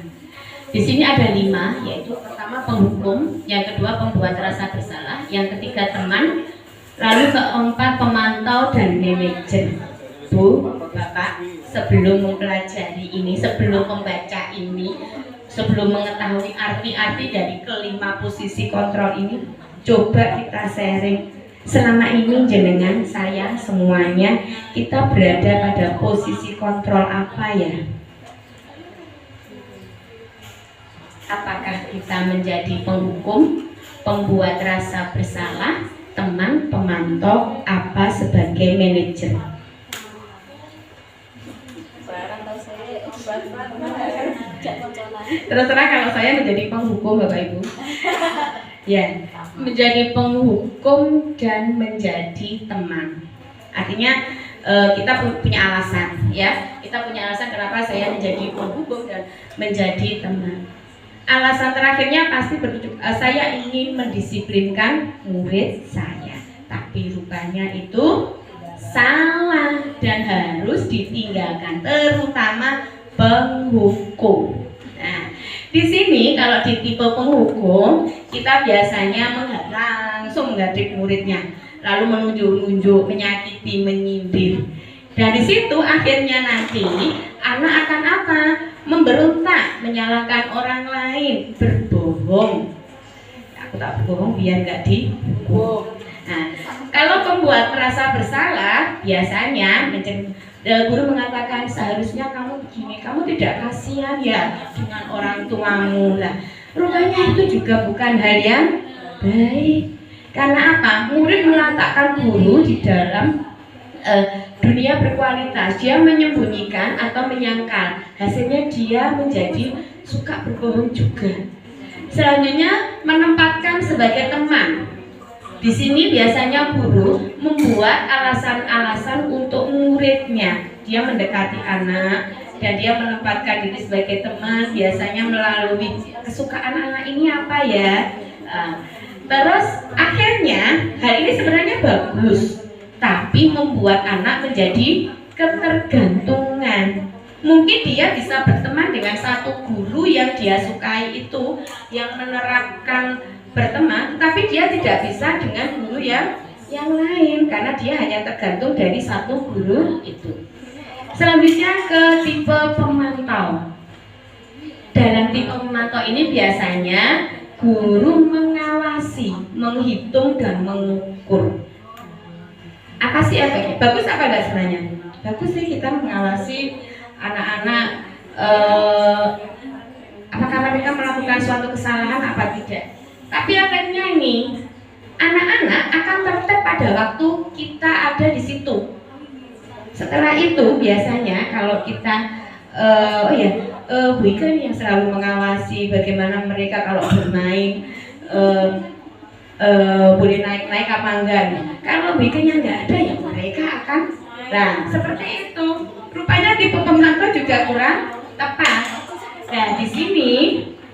Speaker 1: Di sini ada 5, yaitu pertama penghukum, yang kedua pembuat rasa bersalah, yang ketiga teman, lalu keempat pemantau dan manajer. Bu, Bapak, sebelum mempelajari ini, sebelum membaca ini, sebelum mengetahui arti-arti dari kelima posisi kontrol ini, coba kita sharing. Selama ini jenengan, saya, semuanya, kita berada pada posisi kontrol apa ya? Apakah kita menjadi penghukum, pembuat rasa bersalah, teman, pemantau, apa sebagai manajer? Terus terang kalau saya menjadi penghukum, Bapak Ibu. Ya, menjadi penghukum dan menjadi teman. Artinya kita punya alasan, ya. Kita punya alasan kenapa saya menjadi penghukum dan menjadi teman. Alasan terakhirnya pasti saya ingin mendisiplinkan murid saya, tapi rupanya itu salah dan harus ditinggalkan, terutama penghukum. Nah, di sini kalau di tipe penghukum, kita biasanya langsung menggadik muridnya, lalu menunjuk-nunjuk, menyakiti, menyindir. Dan di situ akhirnya nanti anak akan apa? Memberontak, menyalahkan orang lain, berbohong. Aku tak berbohong biar nggak dihukum. Nah, kalau pembuat merasa bersalah, biasanya guru mengatakan seharusnya kamu begini, kamu tidak kasihan ya dengan orang tuamu. Nah, rupanya itu juga bukan hal yang baik. Karena apa? Murid meletakkan guru di dalam dunia berkualitas, dia menyembunyikan atau menyangkal, hasilnya dia menjadi suka berbohong juga. Selanjutnya menempatkan sebagai teman. Di sini biasanya guru membuat alasan-alasan untuk muridnya. Dia mendekati anak dan dia menempatkan diri sebagai teman, biasanya melalui kesukaan anak ini apa ya. Terus akhirnya hal ini sebenarnya bagus, tapi membuat anak menjadi ketergantungan. Mungkin dia bisa berteman dengan satu guru yang dia sukai itu, yang menerapkan berteman, tapi dia tidak bisa dengan guru yang lain karena dia hanya tergantung dari satu guru itu. Selanjutnya ke tipe pemantau. Dalam tipe pemantau ini biasanya guru mengawasi, menghitung dan mengukur. Apa sih efeknya? Bagus apa enggak sebenarnya? Bagus sih kita mengawasi anak-anak, apakah mereka melakukan suatu kesalahan apa tidak. Tapi efeknya ini, anak-anak akan tertib pada waktu kita ada di situ. Setelah itu biasanya kalau kita Bu Ika nih yang selalu mengawasi bagaimana mereka kalau bermain boleh naik-naik apa enggak. Kalau Bu Ika-nya enggak ada ya mereka akan. Nah seperti itu. Rupanya tipe pemantau juga kurang tepat. Nah di sini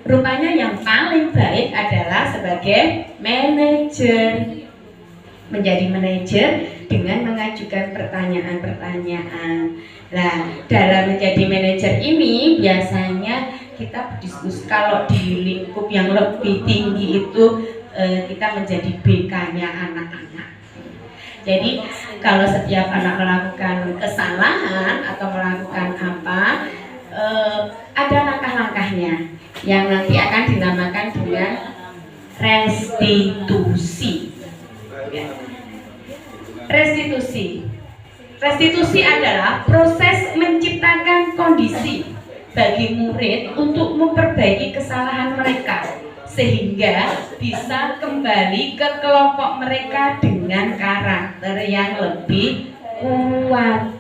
Speaker 1: rupanya yang paling baik adalah sebagai manajer. Menjadi manajer dengan mengajukan pertanyaan-pertanyaan. Nah, dalam menjadi manajer ini biasanya kita berdiskusi kalau di lingkup yang lebih tinggi itu kita menjadi BK-nya anak-anak. Jadi kalau setiap anak melakukan kesalahan atau melakukan apa, ada langkah-langkahnya yang nanti akan dinamakan dengan restitusi. Restitusi adalah proses menciptakan kondisi bagi murid untuk memperbaiki kesalahan mereka sehingga bisa kembali ke kelompok mereka dengan karakter yang lebih kuat.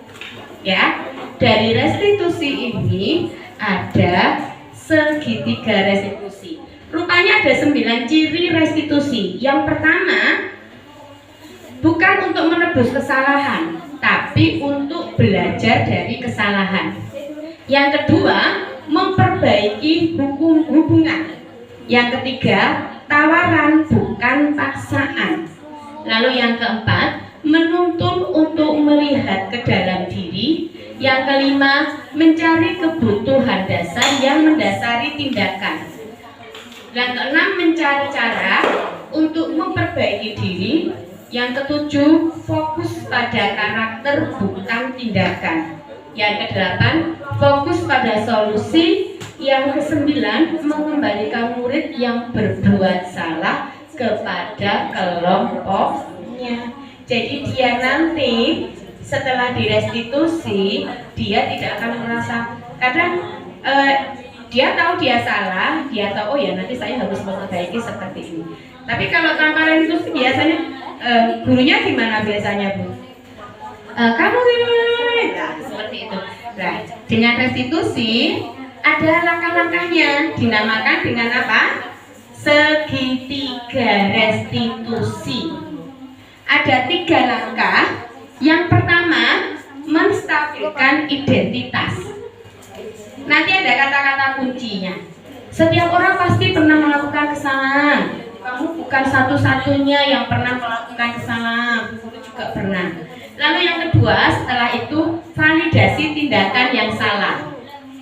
Speaker 1: Ya, dari restitusi ini ada segitiga restitusi. Rupanya ada 9 ciri restitusi. Yang pertama, bukan untuk menebus kesalahan, tapi untuk belajar dari kesalahan. Yang kedua, memperbaiki hubungan. Yang ketiga, tawaran bukan paksaan. Lalu yang keempat, menuntun untuk melihat ke dalam diri. Yang kelima, mencari kebutuhan dasar yang mendasari tindakan. Yang keenam, mencari cara untuk memperbaiki diri. Yang ketujuh, fokus pada karakter bukan tindakan. Yang kedelapan, fokus pada solusi. Yang kesembilan, mengembalikan murid yang berbuat salah kepada kelompoknya. Jadi dia nanti setelah direstitusi, dia tidak akan merasa, kadang dia tahu dia salah, dia tahu oh ya nanti saya harus memperbaiki seperti ini. Tapi kalau tanpa restitusi biasanya gurunya gimana biasanya Bu? Kamu nah, seperti itu. Nah, dengan restitusi ada langkah-langkahnya, dinamakan dengan apa? segitiga restitusi. Ada 3 langkah. Yang pertama, menstabilkan identitas. Nanti ada kata-kata kuncinya. Setiap orang pasti pernah melakukan kesalahan. Kamu bukan satu-satunya yang pernah melakukan kesalahan. Aku juga pernah. Lalu yang kedua, setelah itu validasi tindakan yang salah.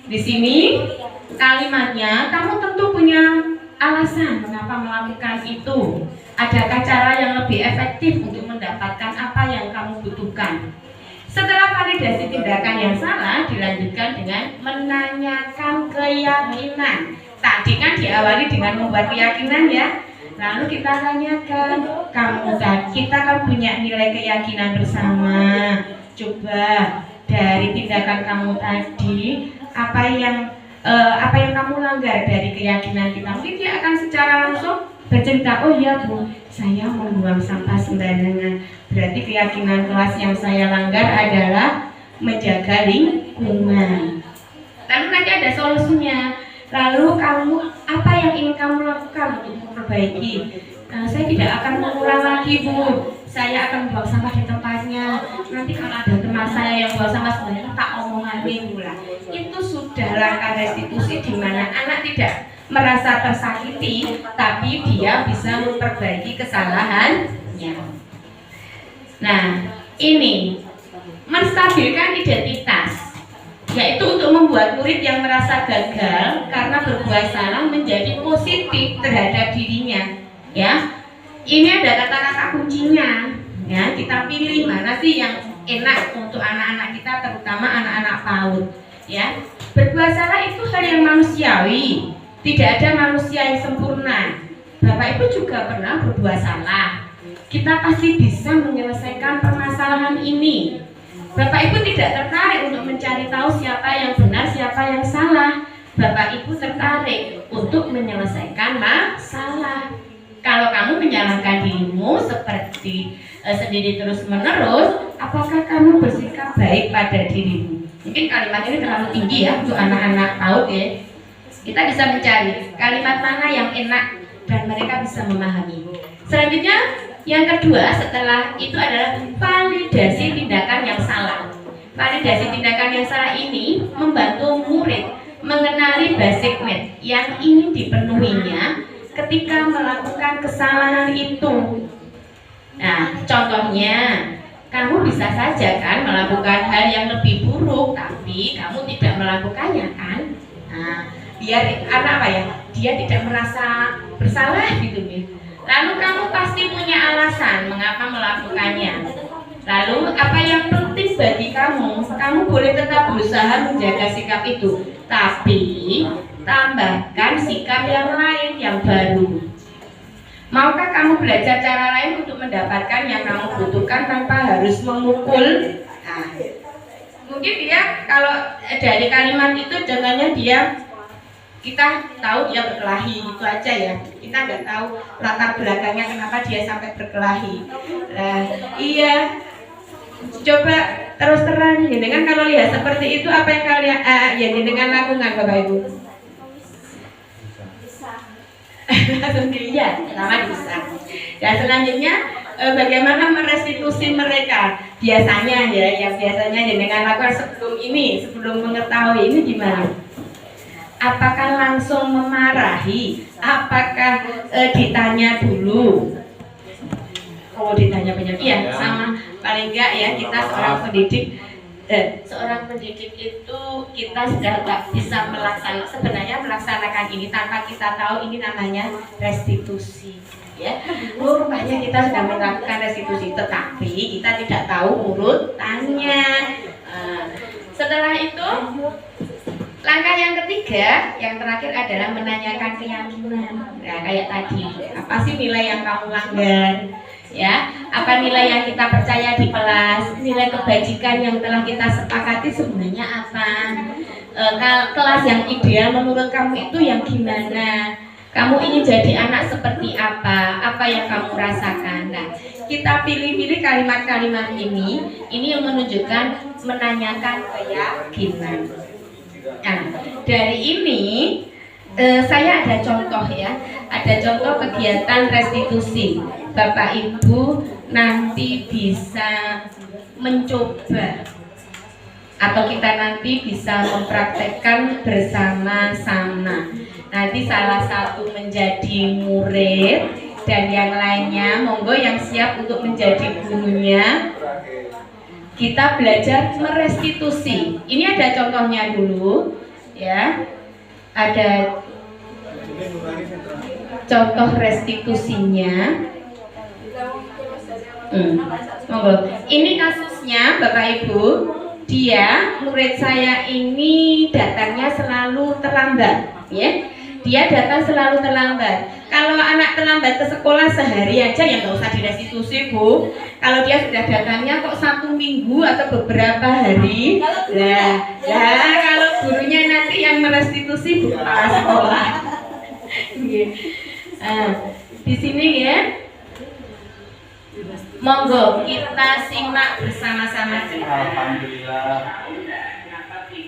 Speaker 1: Di sini kalimatnya, kamu tentu punya alasan mengapa melakukan itu. Adakah cara yang lebih efektif untuk mendapatkan apa yang kamu butuhkan? Setelah validasi tindakan yang salah, dilanjutkan dengan menanyakan keyakinan. Tadi kan diawali dengan membuat keyakinan ya. Lalu kita tanyakan, kita kan punya nilai keyakinan bersama. Coba dari tindakan kamu tadi, apa yang kamu langgar dari keyakinan kita? Mungkin dia akan secara langsung bercerita, oh iya Bu, saya membuang sampah sembarangan. Berarti keyakinan kelas yang saya langgar adalah menjaga lingkungan. Lalu nanti ada solusinya. Lalu apa yang ingin kamu lakukan untuk memperbaiki? Saya tidak akan mengulang lagi Bu. Saya akan buang sampah di tempatnya. Nanti kalau ada teman saya yang buang sampah sembarangan, tak omonganin pula. Itu sudah langkah restitusi di mana anak tidak merasa tersakiti, tapi dia bisa memperbaiki kesalahannya. Nah, ini menstabilkan identitas, yaitu untuk membuat murid yang merasa gagal karena berbuat salah menjadi positif terhadap dirinya. Ya, ini ada kata-kata kuncinya. Ya, kita pilih mana sih yang enak untuk anak-anak kita, terutama anak-anak PAUD. Ya, berbuat salah itu hal yang manusiawi. Tidak ada manusia yang sempurna. Bapak Ibu juga pernah berbuat salah. Kita pasti bisa menyelesaikan permasalahan ini. Bapak Ibu tidak tertarik untuk mencari tahu siapa yang benar, siapa yang salah. Bapak Ibu tertarik untuk menyelesaikan masalah. Kalau kamu menyalahkan dirimu seperti sendiri terus-menerus, apakah kamu bersikap baik pada dirimu? Mungkin kalimat ini terlalu tinggi ya untuk anak-anak PAUD ya. Kita bisa mencari kalimat mana yang enak dan mereka bisa memahami. Selanjutnya, yang kedua setelah itu adalah validasi tindakan yang salah. Validasi tindakan yang salah ini membantu murid mengenali basic need yang ingin dipenuhinya ketika melakukan kesalahan itu. Nah, contohnya, kamu bisa saja kan melakukan hal yang lebih buruk, tapi kamu tidak melakukannya kan? Nah, biar anak apa ya, dia tidak merasa bersalah gitu ya. Lalu kamu pasti punya alasan mengapa melakukannya. Lalu apa yang penting bagi kamu? Kamu boleh tetap berusaha menjaga sikap itu, tapi tambahkan sikap yang lain yang baru. Maukah kamu belajar cara lain untuk mendapatkan yang kamu butuhkan tanpa harus memukul? Nah, mungkin dia kalau dari kalimat itu dengannya kita tahu dia berkelahi itu aja ya. Kita nggak tahu latar belakangnya kenapa dia sampai berkelahi. Iya. Coba terus terang, dengan kalau lihat seperti itu apa yang kalian dengan lakukan Bapak Ibu? Langsung dilihat, pertama bisa. Dan selanjutnya bagaimana merestitusi mereka? Biasanya ya, yang biasanya dengan lakukan sebelum mengetahui ini gimana? Apakah langsung memarahi? Apakah ditanya dulu? Oh, ditanya banyak. Iya, sama paling enggak ya kita seorang pendidik itu kita sudah nggak bisa melaksanakan ini tanpa kita tahu ini namanya restitusi. Ya, rupanya kita sudah melakukan restitusi, tetapi kita tidak tahu urutannya. Setelah itu, langkah yang ketiga, yang terakhir adalah menanyakan keyakinan. Nah, kayak tadi, apa sih nilai yang kamu langgar? Ya, apa nilai yang kita percaya di kelas? Nilai kebajikan yang telah kita sepakati sebenarnya apa? Kelas yang ideal menurut kamu itu yang gimana? Kamu ingin jadi anak seperti apa? Apa yang kamu rasakan? Nah, kita pilih-pilih kalimat-kalimat ini yang menunjukkan menanyakan keyakinan. Nah, dari ini saya ada contoh ya, ada contoh kegiatan restitusi. Bapak Ibu nanti bisa mencoba atau kita nanti bisa mempraktekkan bersama-sama. Nanti salah satu menjadi murid dan yang lainnya monggo yang siap untuk menjadi gurunya. Kita belajar merestitusi. Ini ada contohnya dulu ya. Ada contoh restitusinya. Monggo. Ini kasusnya Bapak Ibu. Dia murid saya ini datangnya selalu terlambat, ya. Dia datang selalu terlambat. Kalau anak terlambat ke sekolah sehari aja ya nggak usah direstitusi, Bu. Kalau dia sudah datangnya kok 1 minggu atau beberapa hari, kalau gurunya nanti yang merestitusi Bu kepala sekolah. Di sini ya, monggo kita simak bersama-sama.
Speaker 3: Alhamdulillah. Terima kasih.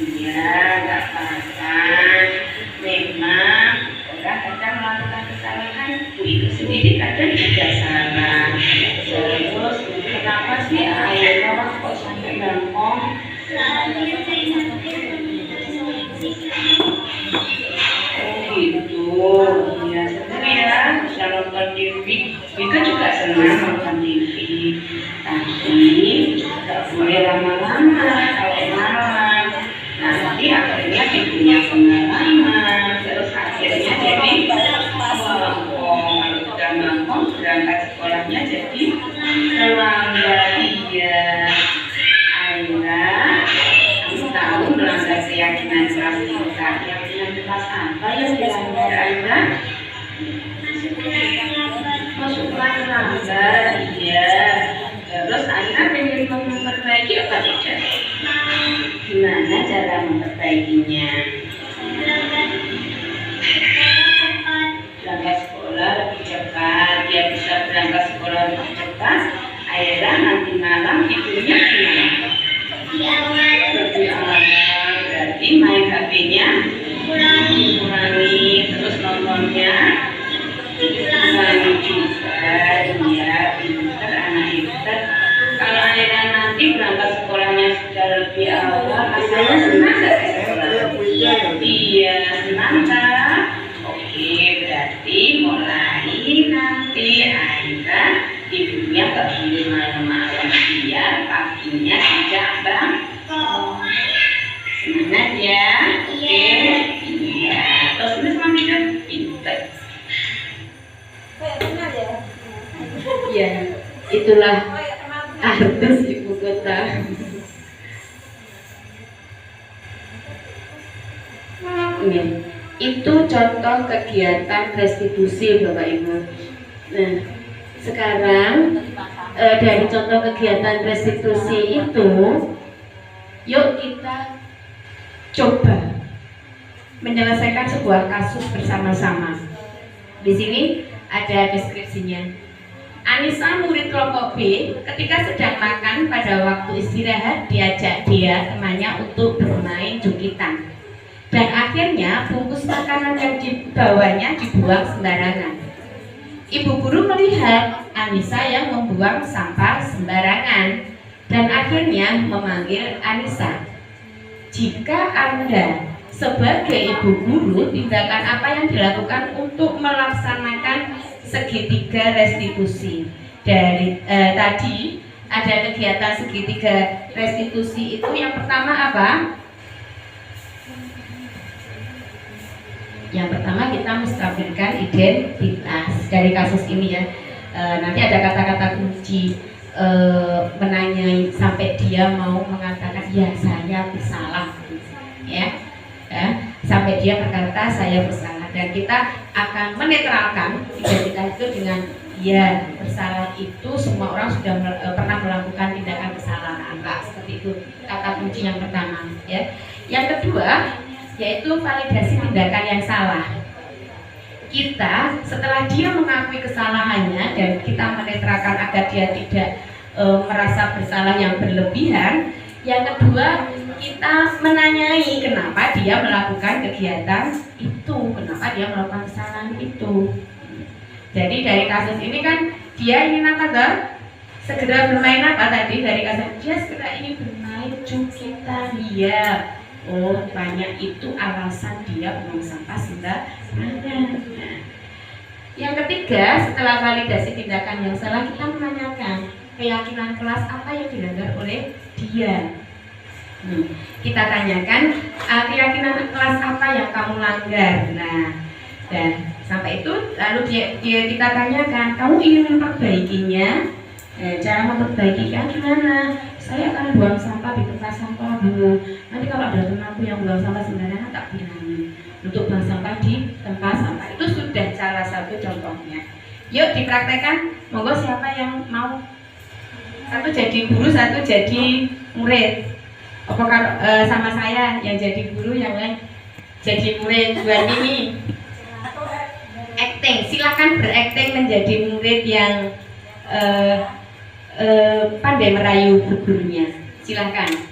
Speaker 1: Iya, nggak apa-apa. Memang orang kadang melakukan kesalahan, itu sendiri kadang juga salah. Terus kenapa sih akhirnya kok sampai gampang? Gitu, ya senang ya bisa nonton TV. Itu juga senang nonton TV. Tapi nggak boleh lama-lama. Kalau malam, nanti akhirnya ibunya pengalaman. Terus akhirnya jadi kalau udah malam berangkat sekolahnya jadi terlambat. Iya, Aira, kamu tahu melanggar keyakinan kelas kita. Keyakinan kelas apa yang dilanggar Aira? Masuklah melanggar, iya. Terus Aira pengen memperbaiki apa tidak? Gimana cara memperbaikinya? Berangkat sekolah lebih cepat, dia bisa berangkat sekolah lebih cepat. Akhirnya nanti malam tidurnya gimana? Lebih awal, berarti main HP-nya kurangi, terus nontonnya kurangi juga. Ya, pintar anak pintar. Kalau akhirnya nanti berangkat sekolahnya sudah lebih awal, rasanya senang nggak ke sekolah? Iya, senang kan? Oke, berarti mulai nanti Aira ibunya nggak boleh malam-malam, biar paginya tidak bangun. Semangat ya? Oke. Iya. Terus mami kan pintar. Iya, itulah artis ibu kota. Ini, itu contoh kegiatan restitusi Bapak Ibu. Nah, sekarang dari contoh kegiatan restitusi itu, yuk kita coba menyelesaikan sebuah kasus bersama-sama. Di sini ada deskripsinya. Anissa, murid kelompok B, ketika sedang makan pada waktu istirahat diajak dia temannya untuk bermain jokitan. Dan akhirnya bungkus makanan yang dibawanya dibuang sembarangan. Ibu guru melihat Anissa yang membuang sampah sembarangan dan akhirnya memanggil Anissa. Jika Anda sebagai ibu guru, tindakan apa yang dilakukan untuk melaksanakan segitiga restitusi? Dari tadi ada kegiatan segitiga restitusi itu yang pertama apa? Yang pertama kita menstabilkan identitas dari kasus ini ya. Nanti ada kata-kata kunci menanyai sampai dia mau mengatakan ya saya bersalah, ya. Sampai dia berkata saya bersalah, dan kita akan menetralkan identitas itu dengan ya bersalah itu semua orang sudah pernah melakukan tindakan kesalahan, Pak. Seperti itu kata kunci yang pertama, ya. Yang kedua yaitu validasi tindakan yang salah. Kita setelah dia mengakui kesalahannya dan kita menetralkan agar dia tidak merasa bersalah yang berlebihan. Yang kedua, kita menanyai kenapa dia melakukan kegiatan itu, kenapa dia melakukan kesalahan itu. Jadi dari kasus ini kan dia ingin apa toh? Segera bermain apa tadi dari kasus dia segera ingin bermain kita lihat. Oh, banyak itu alasan dia buang sampah sembarangan. Yang ketiga, setelah validasi tindakan yang salah, kita menanyakan keyakinan kelas apa yang dilanggar oleh dia. Kita tanyakan keyakinan kelas apa yang kamu langgar. Nah, dan sampai itu lalu kita tanyakan, kamu ingin memperbaikinya? Cara memperbaikinya gimana? Saya akan buang sampah di tempat sampah dulu. Nanti kalau ada temanku yang buang sampah sembarangan tak bilangin untuk buang sampah di tempat sampah. Itu sudah salah satu contohnya. Yuk dipraktekkan. Monggo siapa yang mau? Satu jadi guru, satu jadi murid. Apa kalau sama saya yang jadi guru, yang lain jadi murid. Buat ini acting. Silakan berakting menjadi murid yang pandai merayu gurunya. Silakan.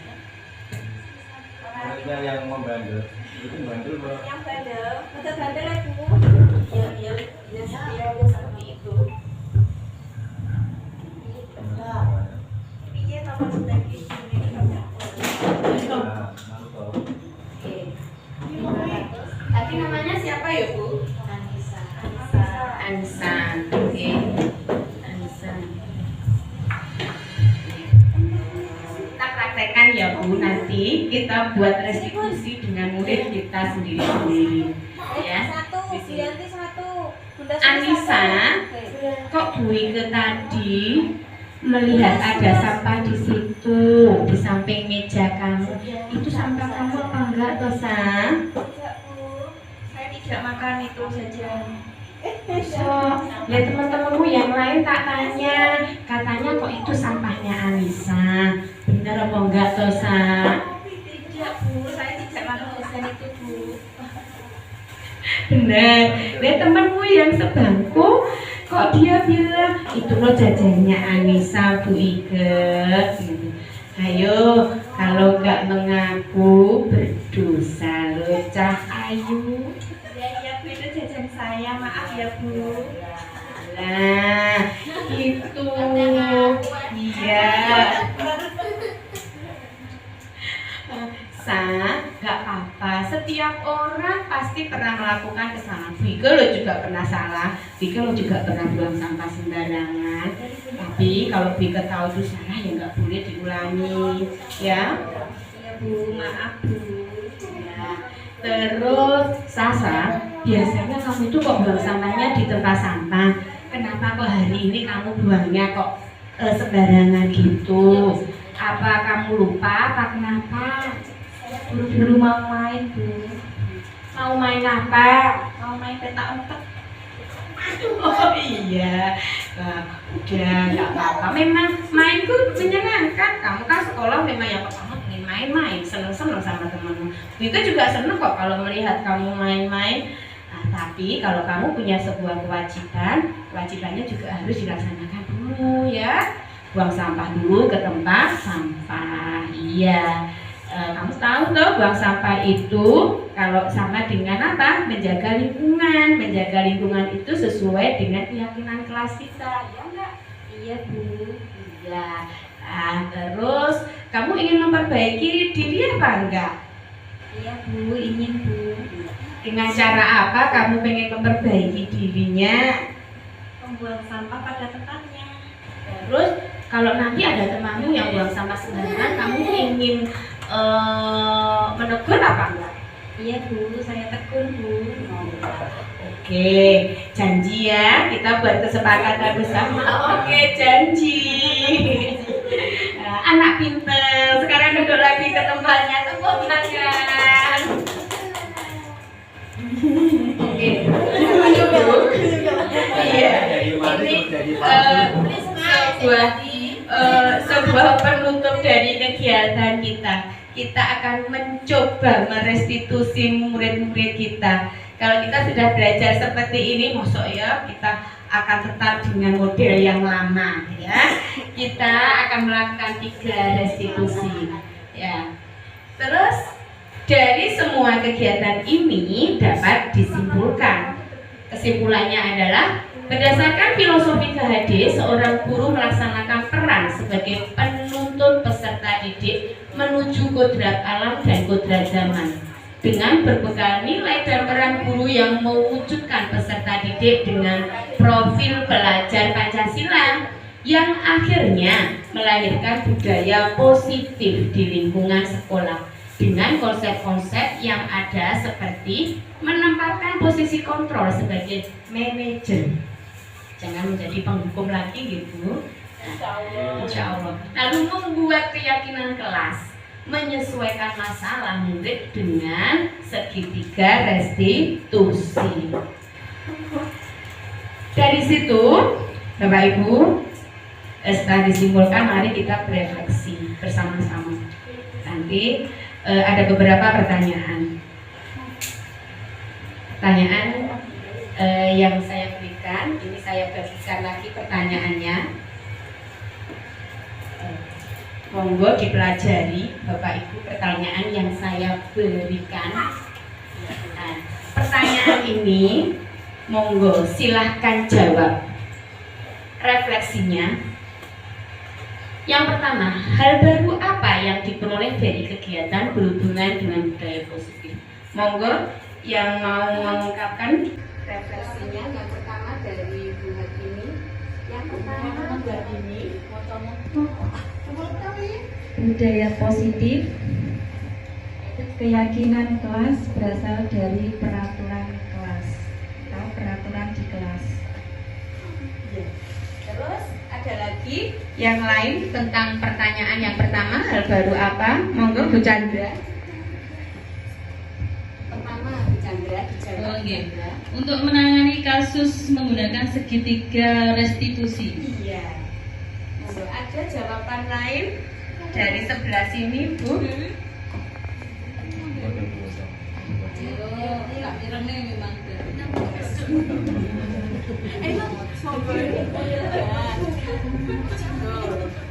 Speaker 3: Muridnya yang membandel, itu bandel loh.
Speaker 4: Yang bandel, betul bandel ya Bu. Ya seperti itu. Piye sama sebagai
Speaker 1: Tadi namanya siapa ya Bu?
Speaker 4: Anissa.
Speaker 1: Anissa. Oke. Anissa. Kita praktekkan ya Bu, nanti kita buat restitusi dengan murid kita sendiri-sendiri. Ya.
Speaker 4: Satu, Bianti satu. Bunda
Speaker 1: Anissa, kok Bu Ike tadi melihat ada sampah di situ di samping meja kamu? Itu sampah kamu apa enggak, Tosa?
Speaker 4: Tidak Bu, saya tidak makan itu saja.
Speaker 1: So, ya teman-temanmu yang lain tak tanya, katanya kok itu sampahnya Anissa. Bener apa enggak, Tosa?
Speaker 4: Tidak Bu, saya tidak makan itu Bu.
Speaker 1: Bener. Lihat temanmu yang sebangku, kok dia bilang itu loh jajannya Anissa, Bu Ike. Ayo, kalau nggak mengaku berdosa loh, Cah Ayu.
Speaker 4: Ya Bu, itu jajan saya, maaf ya Bu.
Speaker 1: Nah, itu iya. Gak apa-apa. Setiap orang pasti pernah melakukan kesalahan. Bika lo juga pernah salah. Bika lo juga pernah buang sampah sembarangan. Tapi kalau Bika tahu itu salah ya nggak boleh diulangi, ya.
Speaker 4: Ya Bu, maaf Bu.
Speaker 1: Ya. Terus Sasa, biasanya kamu itu kok buang sampahnya di tempat sampah. Kenapa kok hari ini kamu buangnya kok sembarangan gitu? Apa kamu lupa? Apa kenapa?
Speaker 4: Buru-buru mau main Bu.
Speaker 1: Mau main apa?
Speaker 4: Mau main peta umpet.
Speaker 1: Oh iya, udah nggak apa-apa. Memang main tuh menyenangkan. Kamu kan sekolah memang yang pertama ingin main-main, seneng-seneng sama temanmu. Itu juga seneng kok kalau melihat kamu main-main. Nah, tapi kalau kamu punya sebuah kewajiban, kewajibannya juga harus dilaksanakan dulu ya. Buang sampah dulu ke tempat sampah. Iya. Kamu tahu toh buang sampah itu kalau sama dengan apa? Menjaga lingkungan. Menjaga lingkungan itu sesuai dengan keyakinan kelas kita, ya enggak?
Speaker 4: Iya Bu.
Speaker 1: Iya. Nah, terus kamu ingin memperbaiki diri apa enggak?
Speaker 4: Iya Bu, ingin Bu.
Speaker 1: Dengan cara apa kamu pengen memperbaiki dirinya?
Speaker 4: Membuang sampah pada tempatnya.
Speaker 1: Terus kalau nanti ada temanmu yang buang sampah sembarangan, kamu ingin menegur apa enggak?
Speaker 4: Iya Bu, saya tegur Bu.
Speaker 1: Oke, janji ya, kita buat kesepakatan bersama. Oke, janji. Anak pinter, sekarang duduk lagi ke tempatnya, tepuk tangan. Oke, iya, ini sebuah penutup dari kegiatan kita. kita akan mencoba merestitusi murid-murid kita. Kalau kita sudah belajar seperti ini, masuk ya kita akan tetap dengan model yang lama ya. Kita akan melakukan 3 restitusi ya. Terus dari semua kegiatan ini dapat disimpulkan. Kesimpulannya adalah berdasarkan filosofi KHD, seorang guru melaksanakan peran sebagai penuntun peserta didik menuju kodrat alam dan kodrat zaman. Dengan berbekal nilai dan peran guru yang mewujudkan peserta didik dengan profil pelajar Pancasila yang akhirnya melahirkan budaya positif di lingkungan sekolah dengan konsep-konsep yang ada seperti menempatkan posisi kontrol sebagai manajer, jangan menjadi penghukum lagi gitu. Insya Allah. Lalu membuat keyakinan kelas, menyesuaikan masalah murid dengan segitiga restitusi. Dari situ, Bapak Ibu, setelah disimpulkan, mari kita berefleksi bersama-sama. Nanti ada beberapa pertanyaan. Pertanyaan yang saya berikan, ini saya bagikan lagi pertanyaannya. Monggo dipelajari Bapak Ibu pertanyaan yang saya berikan. Nah, pertanyaan ini monggo silahkan jawab. Refleksinya, yang pertama, hal baru apa yang diperoleh dari kegiatan berhubungan dengan budaya positif? Monggo yang mau mengungkapkan refleksinya. Yang pertama dari Bu Hatini. Yang pertama ini
Speaker 5: budaya positif, keyakinan kelas berasal dari peraturan kelas atau peraturan di kelas.
Speaker 1: Terus ada lagi yang lain tentang pertanyaan yang pertama, hal baru apa? Monggo Bu Chandra. Pertama Bu Chandra dijawab.
Speaker 2: Untuk menangani kasus menggunakan segitiga restitusi.
Speaker 1: Iya. Monggo, ada jawaban lain dari sebelah sini Bu.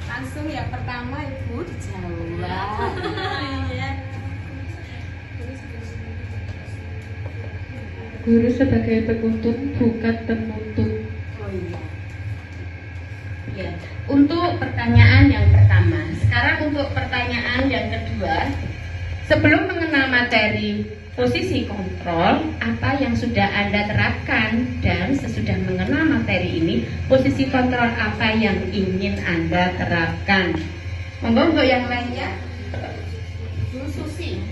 Speaker 1: Langsung yang pertama Ibu dijawab.
Speaker 5: Guru sebagai penuntut bukan penuntut.
Speaker 1: Oh iya. Ya. Untuk pertanyaan yang pertama, sekarang untuk pertanyaan yang kedua. Sebelum mengenal materi posisi kontrol, apa yang sudah Anda terapkan, dan sesudah mengenal materi ini, posisi kontrol apa yang ingin Anda terapkan? Monggo untuk yang lainnya. Bu Susi.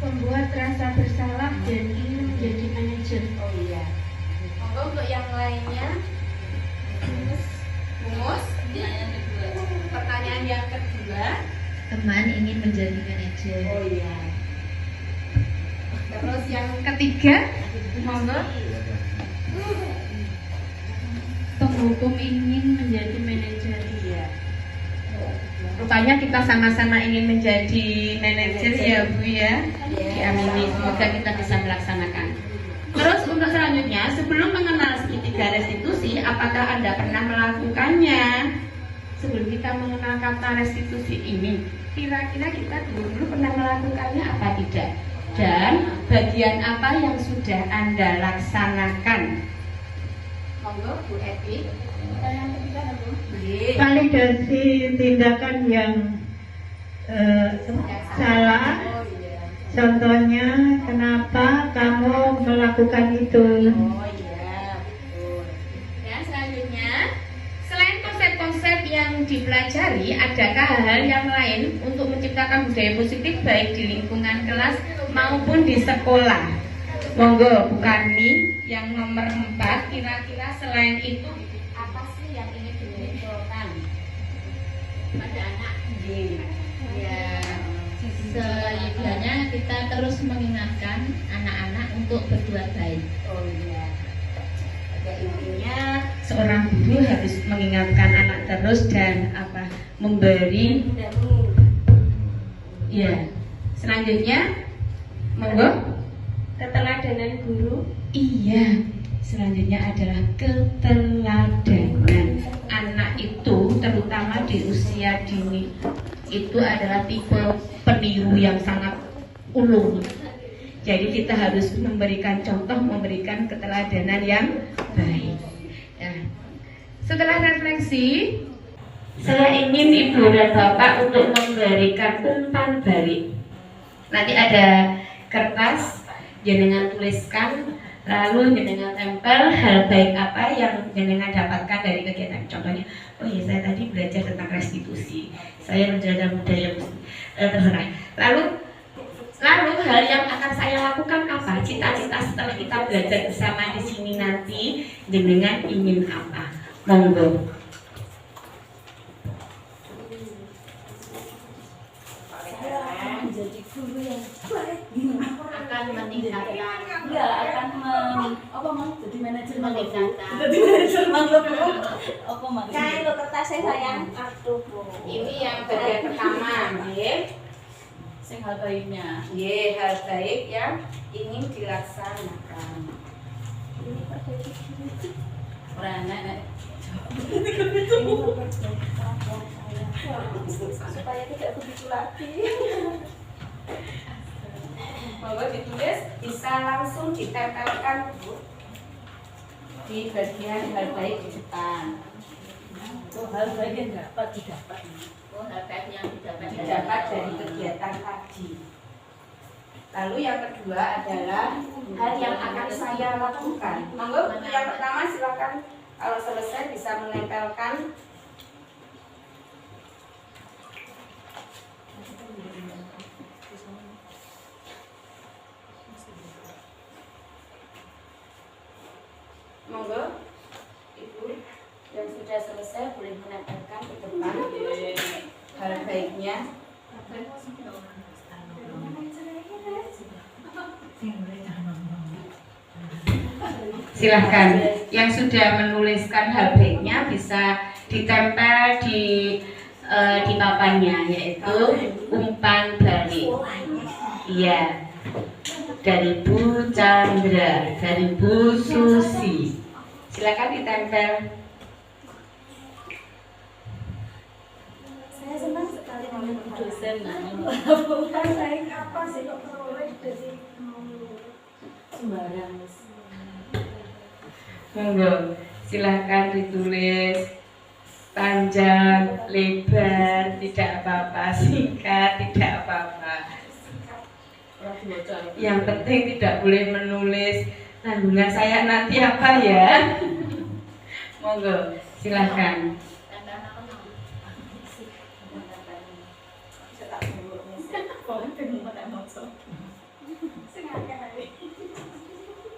Speaker 5: Membuat rasa bersalah dan ingin menjadi manajer.
Speaker 1: Oh iya. Monggo untuk yang lainnya. Bungus. Pertanyaan yang kedua.
Speaker 5: Teman ingin menjadi manajer.
Speaker 1: Oh iya. Terus yang ketiga, monggo.
Speaker 5: Penghukum ingin menjadi manajer.
Speaker 1: Iya. Rupanya kita sama-sama ingin menjadi manajer ya Bu ya. Diamini, semoga kita bisa melaksanakan. Terus untuk selanjutnya, sebelum mengenal segitiga restitusi, apakah Anda pernah melakukannya? Sebelum kita mengenal kata restitusi ini, kira-kira kita dulu pernah melakukannya apa tidak? Dan bagian apa yang sudah Anda laksanakan? Monggo Bu Evi. Yang ketiga Bu.
Speaker 5: Validasi tindakan yang salah.
Speaker 1: Oh iya.
Speaker 5: Contohnya, kenapa kamu melakukan itu?
Speaker 1: Oh iya, betul. Dan selanjutnya, selain konsep-konsep yang dipelajari, adakah hal yang lain untuk menciptakan budaya positif baik di lingkungan kelas maupun di sekolah? Monggo Bu Karni, yang nomor 4, kira-kira selain itu apa sih yang ingin dimunculkan pada anak? Ya.
Speaker 5: Selanjutnya kita terus mengingatkan anak-anak untuk berbuat baik.
Speaker 1: Oh iya. Pada intinya seorang guru harus mengingatkan anak terus dan memberi Ya. Selanjutnya, monggo.
Speaker 4: Keteladanan guru.
Speaker 1: Iya. Selanjutnya adalah keteladanan. Anak itu terutama di usia dini itu adalah tipe peniru yang sangat ulung. Jadi kita harus memberikan contoh, memberikan keteladanan yang baik. Nah, setelah refleksi, saya ingin Ibu dan Bapak untuk memberikan umpan balik. Nanti ada kertas, jenengan tuliskan, lalu jenengan tempel hal baik apa yang jenengan dapatkan dari kegiatan. Contohnya, oh iya saya tadi belajar tentang restitusi, saya belajar budaya terserah. Lalu hal yang akan saya lakukan apa? Cita-cita setelah kita belajar bersama di sini nanti, jenengan ingin apa? Monggo.
Speaker 4: Menjadi guru yang baik
Speaker 6: akan meningkatkan
Speaker 4: jadi manajer
Speaker 6: apa mang
Speaker 4: kae lo kertasnya sayang aduh
Speaker 1: Ini yang bagian pertama, nggih.
Speaker 6: sing hal baiknya
Speaker 1: Nggih, hal baik yang ingin dilaksanakan.
Speaker 4: ini perbaiki diri
Speaker 6: ora enak
Speaker 4: supaya tidak begitu lagi.
Speaker 1: Monggo ditulis, bisa langsung ditempelkan Bu, di bagian hal baik di depan.
Speaker 6: oh hal baik yang didapat oh hal baik yang
Speaker 1: Didapat dari kegiatan tadi. Lalu yang kedua adalah hal yang akan saya lakukan. Monggo yang pertama silakan kalau selesai bisa menempelkan. Monggo Ibu yang sudah selesai boleh menempelkan ke depan hal baiknya. Silahkan yang sudah menuliskan hal baiknya bisa ditempel di papannya, yaitu umpan balik. Iya, dari Bu Chandra, dari Bu Susi. Silakan ditempel.
Speaker 4: Saya senang sekali dengan
Speaker 6: dosen
Speaker 4: bukan baik apa sih kok peroleh dari
Speaker 6: sembarang
Speaker 1: Monggo, silahkan ditulis panjang, lebar, tidak apa-apa, singkat, tidak apa-apa. Yang penting tidak boleh menulis tanggungan saya nanti apa ya. Monggo, silahkan.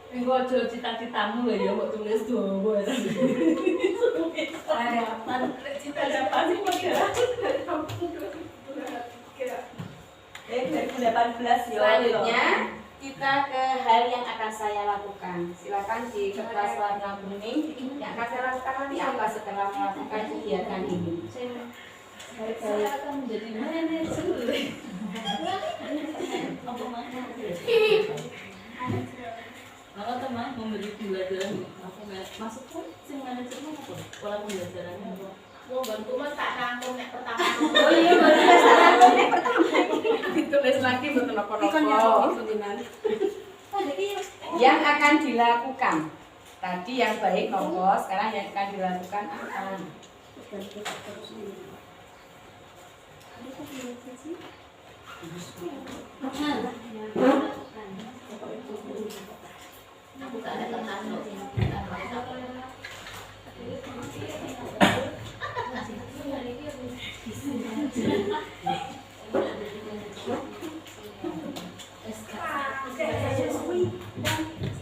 Speaker 6: Engko aja cita-citamu lho ya mbok tulis dawa ta.
Speaker 4: harapan
Speaker 6: Cita-cita sih modal.
Speaker 4: 2018 ya.
Speaker 1: Selanjutnya kita ke hal yang akan saya lakukan. Silakan di kertas warna kuning. Yang akan saya lakukan nanti apa setelah melakukan kegiatan ini?
Speaker 6: Saya akan menjadi manajer. Apa mana? Maka teman memberi pembelajaran aku masukkan sing manajer apa? Pola pembelajarannya apa?
Speaker 4: Mau bantu mas tak rangkum nek pertama.
Speaker 1: Oh iya, baru saya rangkum nek pertama. Ditulis lagi betul apa-apa. Yang akan dilakukan. Tadi yang baik nopo, sekarang yang akan dilakukan apa?
Speaker 6: Aku gak ada teman loh.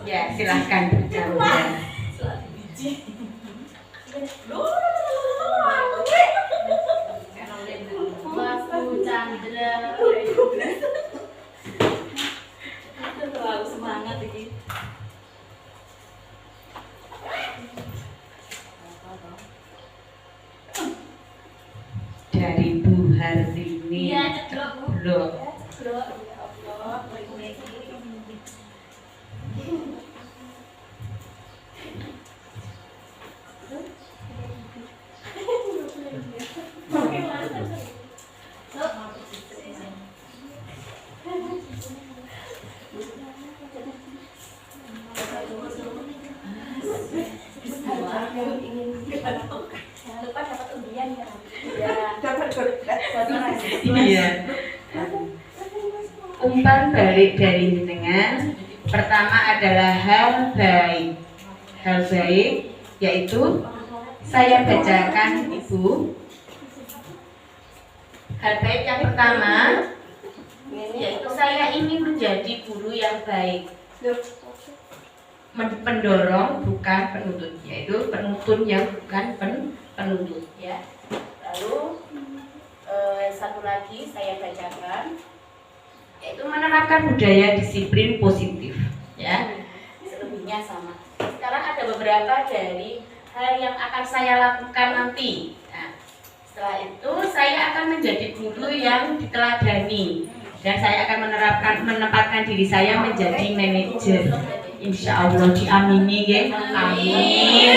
Speaker 1: Ya, silahkan berbicara.
Speaker 6: Mas Bu Chandra. Terlalu semangat ini.
Speaker 1: Dari Bu Hartini.
Speaker 6: Iya, ceklok Bu.
Speaker 1: ceblok.
Speaker 4: Bro, ya Allah, lagi-lagi. Jangan lupa dapat undian ya. Dapat
Speaker 1: Iya. Umpan balik dari jenengan pertama adalah hal baik. Hal baik yaitu saya bacakan Ibu. Hal baik yang pertama yaitu saya ingin menjadi guru yang baik. Pendorong bukan penuntut, yaitu penuntun yang bukan penuntut ya. Lalu satu lagi saya bacakan yaitu menerapkan budaya disiplin positif ya. Selebihnya sama. Sekarang ada beberapa dari hal yang akan saya lakukan nanti. Nah, setelah itu saya akan menjadi guru yang diteladani dan saya akan menempatkan diri saya menjadi manajer. Insya Allah diamini ya. Amin.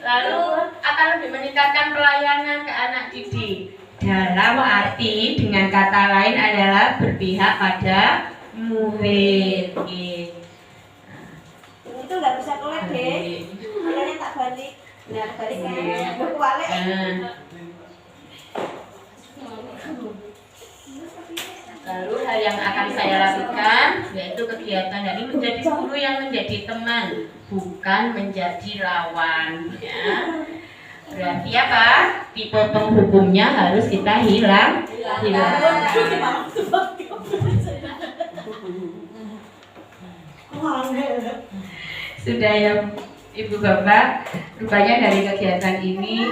Speaker 1: Lalu akan lebih meningkatkan pelayanan ke anak didik. Dalam arti dengan kata lain adalah berpihak pada murid.
Speaker 4: itu nggak bisa kelet deh. Makanya tak balik. Nah, balik kan. Berkualik.
Speaker 1: Lalu hal yang akan saya lakukan yaitu kegiatan ini menjadi guru yang menjadi teman, bukan menjadi lawan ya. Berarti apa? Tipe penghukumnya harus kita hilang. Sudah ya Ibu Bapak, rupanya dari kegiatan ini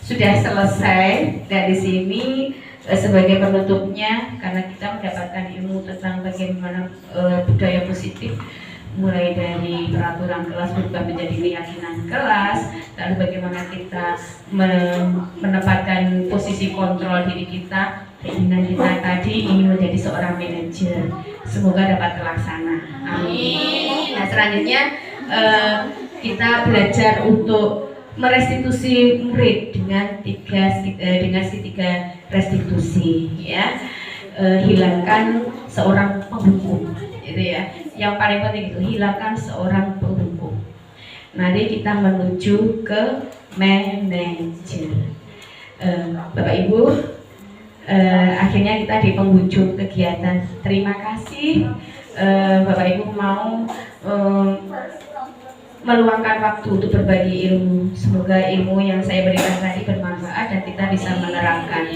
Speaker 1: sudah selesai. Dari sini sebagai penutupnya, karena kita mendapatkan ilmu tentang bagaimana budaya positif, mulai dari peraturan kelas berubah menjadi keyakinan kelas, lalu bagaimana kita menempatkan posisi kontrol diri kita, keinginan kita tadi ingin menjadi seorang manajer. Semoga dapat terlaksana. Amin. Nah, selanjutnya kita belajar untuk merestitusi murid dengan tiga restitusi ya. Hilangkan seorang penghukum gitu ya. Yang paling penting itu hilangkan seorang penghukum. Nanti kita menuju ke manajer. Bapak Ibu, akhirnya kita di penghujung kegiatan. Terima kasih Bapak Ibu mau meluangkan waktu untuk berbagi ilmu. Semoga ilmu yang saya berikan tadi bermanfaat dan kita bisa menerapkan.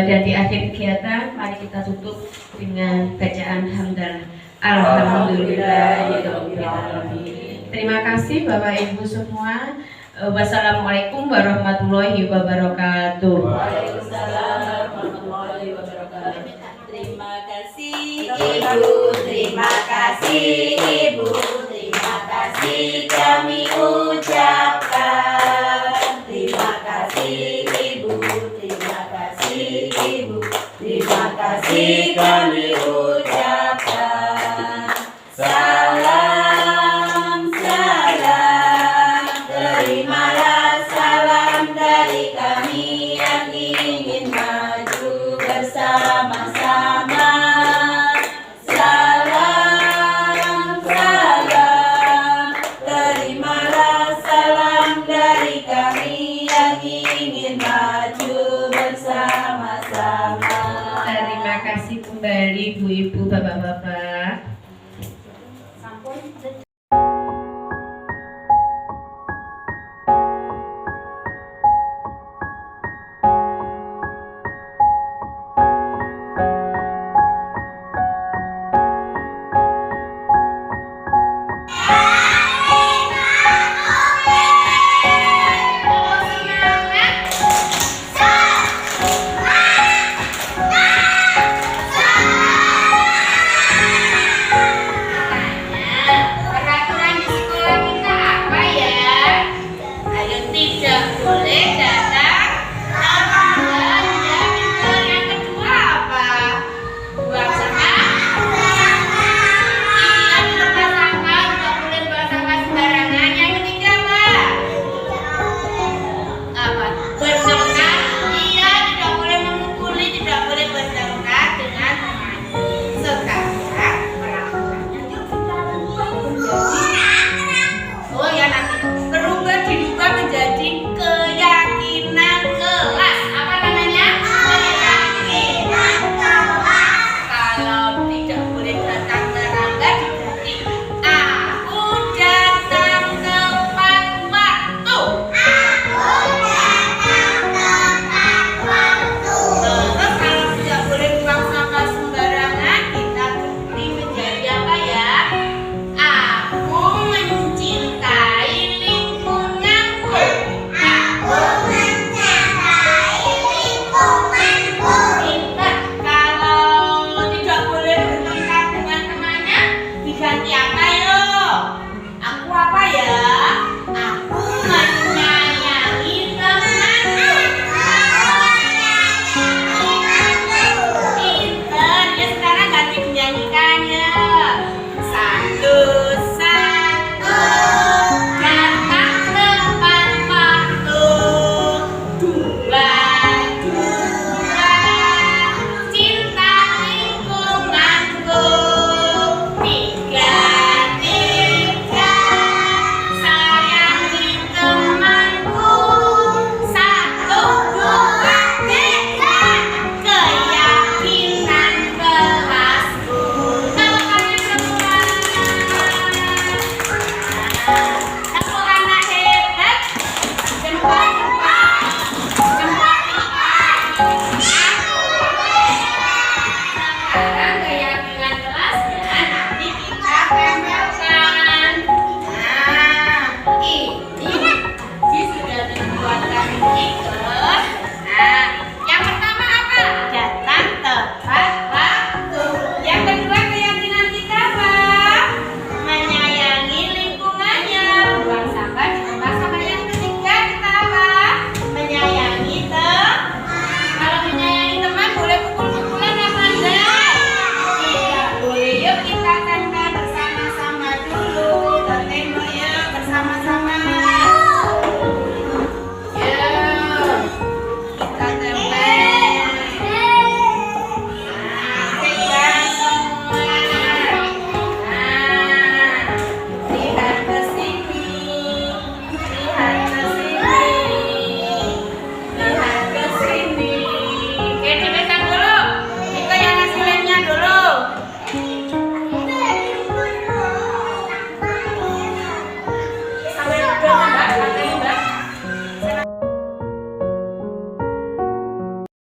Speaker 1: Dan di akhir kegiatan mari kita tutup dengan bacaan hamdalah. Alhamdulillahirobbilalamin. Terima kasih Bapak Ibu semua. Wassalamualaikum warahmatullahi wabarakatuh.
Speaker 6: Waalaikumsalam warahmatullahi wabarakatuh. Terima kasih
Speaker 4: Ibu, terima kasih Ibu, terima kasih kami ucapkan. Terima kasih Ibu, terima kasih Ibu, terima kasih kami ucapkan. Salam, salam, terimalah salam dari kami yang ingin maju bersama-sama. Salam, salam, terimalah salam dari kami yang ingin maju bersama-sama.
Speaker 1: Terima kasih kembali Bu Ibu, Bapak-bapak.